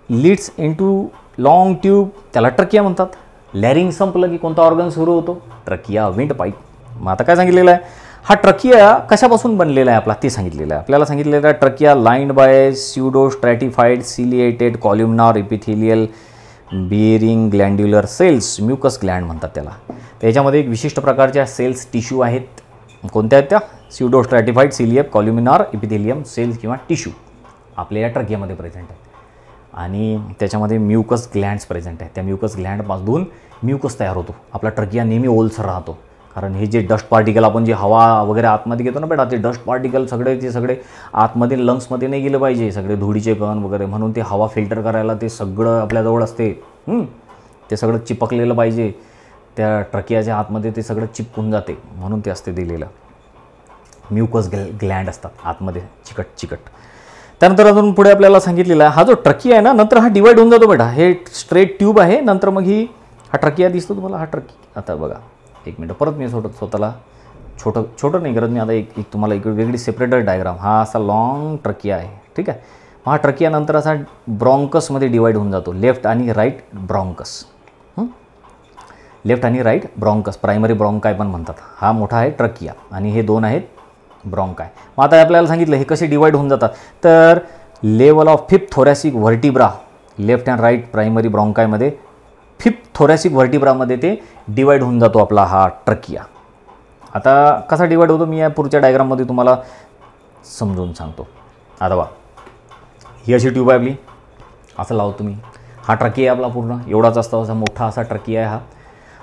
लीड्स इनटू लॉंग ट्यूब, त्याला ट्रकिया म्हणतात. लॅरिंग संपलं की कोणता ऑर्गन सुरू होतो, ट्रकिया, विंड पाईप. मग आता काय सांगितलेलं आहे, हा ट्रकिया कशापासून बनलेला आहे आपला ते सांगितलेलं आहे. आपल्याला सांगितलेलं आहे trachea lined by pseudo stratified ciliated columnar epithelial bearing glandular cells, mucus gland म्हणतात त्याला. त्याच्यामध्ये एक विशिष्ट प्रकारच्या सेल्स टिश्यू आहेत. कोणत्या आहेत त्या? स्युडो स्ट्रॅटिफाईड सिलिएप कॉल्युमिनार इपिथेलियम सेल्स किंवा टिश्यू आपल्या या ट्रकियामध्ये प्रेझेंट आहेत. आणि त्याच्यामध्ये म्युकस ग्लँड्स प्रेझेंट आहेत. त्या म्युकस ग्लँडपासून म्युकस तयार होतो. आपला ट्रकिया नेहमी ओलसर राहतो, कारण हे जे डस्ट पार्टिकल आपण जे हवा वगैरे आतमध्ये घेतो ना बेटा, ते डस्ट पार्टिकल ते सगळे आतमध्ये लंग्समध्ये नाही गेले पाहिजे, सगळे धुळीचे कण वगैरे. म्हणून ते हवा फिल्टर करायला ते सगळं आपल्याजवळ असते. ते सगळं चिपकलेलं पाहिजे त्या ट्रकियाच्या आतमध्ये, ते सगळं चिपकून जाते म्हणून ते असते दिलेलं. म्युकस ग्लँड असतात आतमध्ये चिकट चिकट. त्यानंतर अजून पुढे आपल्याला सांगितलेलं आहे हा जो ट्रकिया आहे ना, नंतर हा डिवाईड होऊन जातो बेटा. हे स्ट्रेट ट्यूब आहे, नंतर मग हा ट्रकिया दिसतो तुम्हाला. हा आता बघा एक मिनटं, परत मी स्वतःला छोटं नाही करत मी. आता एक तुम्हाला एक वेगळी सेपरेटेड डायग्राम. हा असा लॉंग ट्रकिया आहे, ठीक आहे. हा ट्रकिया नंतर असा ब्रॉन्कसमध्ये डिवाईड होऊन जातो. लेफ्ट आणि राईट ब्रॉन्कस, लेफ्ट आणि राईट ब्रॉन्कस, प्रायमरी ब्रॉन्काय पण म्हणतात. हा मोठा आहे ट्रकिया आणि हे दोन आहेत ब्रॉन्काय. मग आता आपल्याला सांगितलं हे कसे डिवाईड होऊन जातात. तर level of fifth thoracic vertebra, left and right primary ब्रॉन्कायमध्ये फिफ्थ थोरॅसिक व्हर्टिब्रामध्ये ते डिवाईड होऊन जातो आपला हा ट्रकिया. आता कसा डिवाईड होतो मी या पुढच्या डायग्राममध्ये तुम्हाला समजून सांगतो. आता बघा ही अशी ट्यूब आहे आपली, असं लावतो तुम्ही. हा ट्रकिया आपला पूर्ण एवढाच असतो, असा मोठा असा ट्रकिया आहे हा.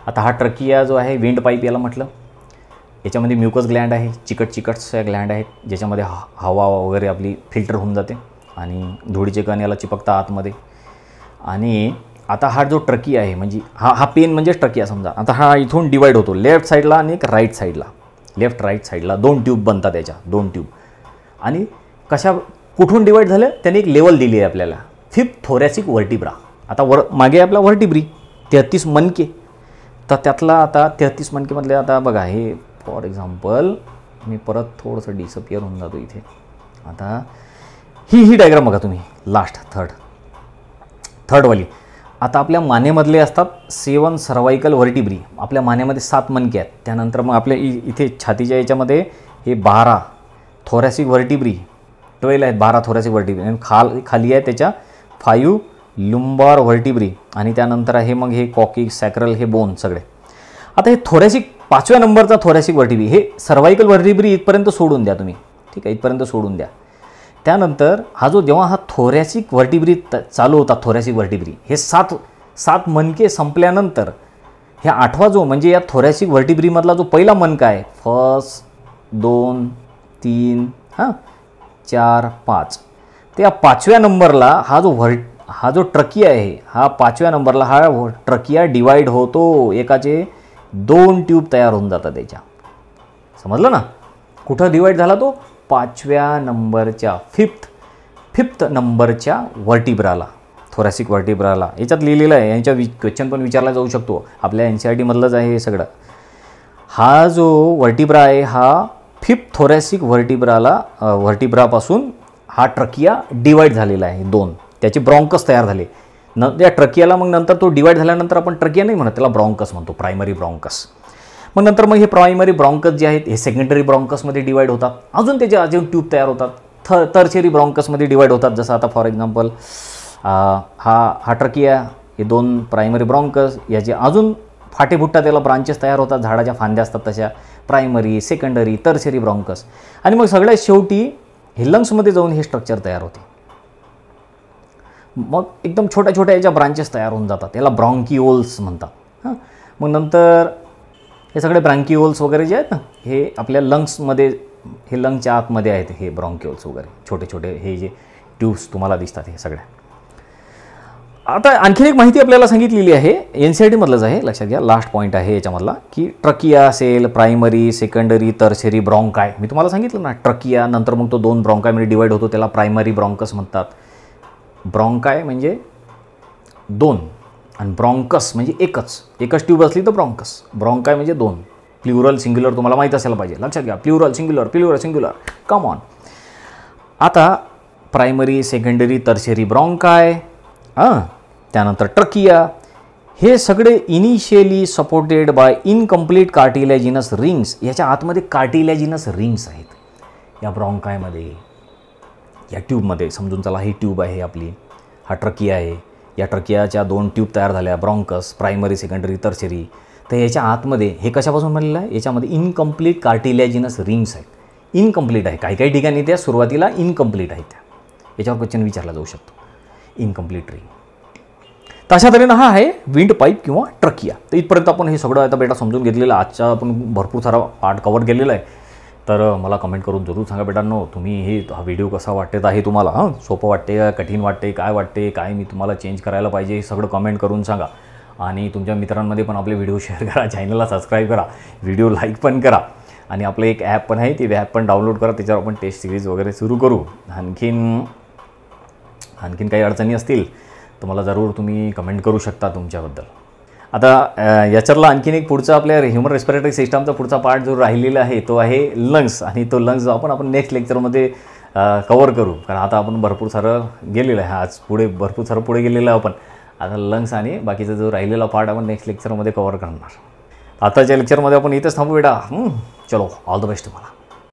आता हा ट्रकिया जो आहे विंड पाईप याला म्हटलं. याच्यामध्ये म्युकस ग्लँड आहे, चिकटच्या ग्लँड आहेत, ज्याच्यामध्ये हवा वगैरे आपली फिल्टर होऊन जाते आणि धुळीचे कण याला चिपकता आतमध्ये. आणि आता हा जो ट्रकिया आहे म्हणजे हा पेन म्हणजेच ट्रकिया समजा. आता हा इथून डिवाईड होतो लेफ्ट साईडला आणि एक राईट साईडला. लेफ्ट राईट साईडला दोन ट्यूब बनतात त्याच्या, दोन ट्यूब. आणि कुठून डिवाईड झालं त्याने एक लेवल दिली आहे आपल्याला, फिफ्थ थोरॅसिक व्हर्टिब्रा. आता मागे आपला व्हर्टिब्री 33 मणके. तर त्यातला आता 33 मणकेमधले आता बघा हे फॉर एक्झाम्पल मी परत थोडंसं डिसअपियर होऊन जातो इथे. आता ही डायग्राम बघा तुम्ही, लास्ट थर्डवाली. आता आपल्या मानेमधले असतात 7 सर्वाइकल व्हर्टिब्री. आपल्या मानेमध्ये 7 मणके आहेत. त्यानंतर मग आपल्या इथे छातीच्या याच्यामध्ये हे 12 थोरॅसिक व्हर्टिब्री, 12 आहेत 12 थोरॅसिक व्हर्टिब्री. आणि खाली आहे त्याच्या 5 लुंबार व्हर्टिब्री. आणि त्यानंतर आहे मग हे कॉकिक सॅक्रल हे बोन सगळे. आता हे थोरॅसिक 5व्या नंबरचा थोरॅसिक व्हर्टिब्री, हे सर्वाइकल व्हर्टिब्री इथपर्यंत सोडून द्या तुम्ही, ठीक आहे, इथपर्यंत सोडून द्या. त्यानंतर जेव्हा हा थोरॅसिक व्हर्टिब्री चालू होता, थोरॅसिक व्हर्टिब्री हे 7 मणके संपल्यानंतर हे 8वा जो म्हणजे या थोरॅसिक व्हर्टिब्रीमधला जो पहिला मणका आहे, 1, 2, 3, 4, 5, त्या 5व्या नंबरला हा जो ट्रकिया आहे, हा 5व्या नंबरला हा ट्रकिया डिवाईड होतो. एकाचे 2 ट्यूब तयार होऊन जातात त्याच्या. समजलं ना? कुठं डिवाईड झाला तो? 5व्या नंबरच्या फिफ्थ नंबरच्या व्हर्टिब्राला, थोरॅसिक व्हर्टिब्राला. याच्यात लिहिलेलं आहे, यांच्या क्वेश्चन पण विचारला जाऊ शकतो, आपल्या NCERT मधलंच आहे हे सगळं. हा जो व्हर्टिब्रा आहे हा फिफ्थ थोरॅसिक व्हर्टिब्रापासून हा ट्रकिया डिवाईड झालेला आहे 2. त्याचे ब्रॉन्कस तयार झाले. त्या ट्रकियाला मग नंतर तो डिवाईड झाल्यानंतर आपण ट्रकिया नाही म्हणत, त्याला ब्रॉन्कस म्हणतो, प्रायमरी ब्रॉन्कस. मग नंतर मग हे प्रायमरी ब्रॉन्कस जे आहेत हे सेकंडरी ब्रॉन्कसमध्ये डिवाईड होतात. अजून ट्यूब तयार होतात, टर्शियरी ब्रॉन्कसमध्ये डिवाईड होतात. जसं आता फॉर एक्झाम्पल हा ट्रकिया, हे 2 प्रायमरी ब्रॉन्कस, याचे अजून फाटेफुट्टा त्याला ब्रांचेस तयार होतात, झाडाच्या फांद्या असतात तशा, प्रायमरी, सेकंडरी, टर्शियरी ब्रॉन्कस. आणि मग सगळ्यात शेवटी हे लंग्समध्ये जाऊन हे स्ट्रक्चर तयार होते. मग एकदम छोट्या याच्या ब्रांचेस तयार होऊन जातात, याला ब्रॉन्किओल्स म्हणतात. मग नंतर हे सगळे ब्रँकिओल्स वगैरे जे आहेत ना, हे आपल्या लंग्समध्ये, हे लंग्सच्या आतमध्ये आहेत हे ब्रॉन्किओल्स वगैरे, छोटे हे जे ट्यूब्स तुम्हाला दिसतात हे सगळ्या. आता आणखी एक माहिती आपल्याला सांगितलेली आहे, NCERT मधलंच आहे, लक्षात घ्या, लास्ट पॉईंट आहे याच्यामधला, की ट्रकिया असेल, प्रायमरी, सेकंडरी, टर्शियरी ब्रॉन्काय. मी तुम्हाला सांगितलं ना, ट्रकिया नंतर मग तो 2 ब्रॉन्कायमध्ये डिवाईड होतो, त्याला प्रायमरी ब्रॉन्कस म्हणतात. ब्रॉन्काय म्हणजे 2 आणि ब्रॉन्कस म्हणजे एकच ट्यूब असली तर ब्रॉन्काय म्हणजे 2. प्लुरल सिंग्युलर तुम्हाला माहीत असायला पाहिजे, लक्षात घ्या, प्लुरल सिंग्युलर कम ऑन. आता प्रायमरी, सेकंडरी, टर्शियरी ब्रॉन्काय, त्यानंतर ट्रकिया, हे सगळे initially supported by incomplete cartilaginous rings. याच्या आतमध्ये कार्टिलॅजिनस रिंग्स आहेत या ब्रॉन्कायमध्ये, या ट्यूबमध्ये. समजून चला ही ट्यूब आहे आपली, हा ट्रकिया आहे. या ट्रकियाच्या 2 ट्यूब तयार झाल्या, ब्रॉन्कस, प्रायमरी, सेकंडरी, टर्शरी. तर याच्या आतमध्ये हे कशापासून बनलेलं आहे? याच्यामध्ये इनकम्प्लीट कार्टिलॅजिनस रिंग्स आहेत. इनकम्प्लीट आहे, काही काही ठिकाणी त्या सुरुवातीला इनकम्प्लीट आहेत. त्या याच्यावर क्वेश्चन विचारला जाऊ शकतो, इनकम्प्लीट रिंग. तशा तऱ्हेनं हा आहे विंड पाईप किंवा ट्रकिया. तर इथपर्यंत आपण हे सगळं आता बेटा समजून घेतलेलं. आजचा आपण भरपूर सारा पार्ट कवर केलेला आहे. तर मला कमेंट करून जरूर सांगा बेटांनो, तुम्ही हा व्हिडिओ कसा वाटत आहे तुम्हाला. सोपं वाटते का कठीण वाटते, काय वाटते, काय मी तुम्हाला चेंज करायला पाहिजे, हे सगळं कमेंट करून सांगा. आणि तुमच्या मित्रांमध्ये पण आपले व्हिडिओ शेअर करा, चॅनलला सबस्क्राईब करा, व्हिडिओ लाईक पण करा. आणि आपलं एक ॲप पण आहे, ती ॲप पण डाउनलोड करा, त्याच्यावर आपण टेस्ट सिरीज वगैरे सुरू करू. आणखीन काही अडचणी असतील तर मला जरूर तुम्ही कमेंट करू शकता तुमच्याबद्दल. आता याच्यातला आणखीन एक पुढचा आपल्या ह्युमन रेस्पिरेटरी सिस्टमचा पुढचा पार्ट जो राहिलेला आहे तो आहे लंग्स. आणि तो लंग्स आपण नेक्स्ट लेक्चरमध्ये कवर करू, कारण आता आपण भरपूर सारं गेलेलं आहे. आज पुढे भरपूर सारं पुढे गेलेलं आहे आपण. आता लंग्स आणि बाकीचा जो राहिलेला पार्ट आपण नेक्स्ट लेक्चरमध्ये कवर करणार. आताच्या लेक्चरमध्ये आपण इथेच थांबू बेटा. चलो, ऑल द बेस्ट तुम्हाला.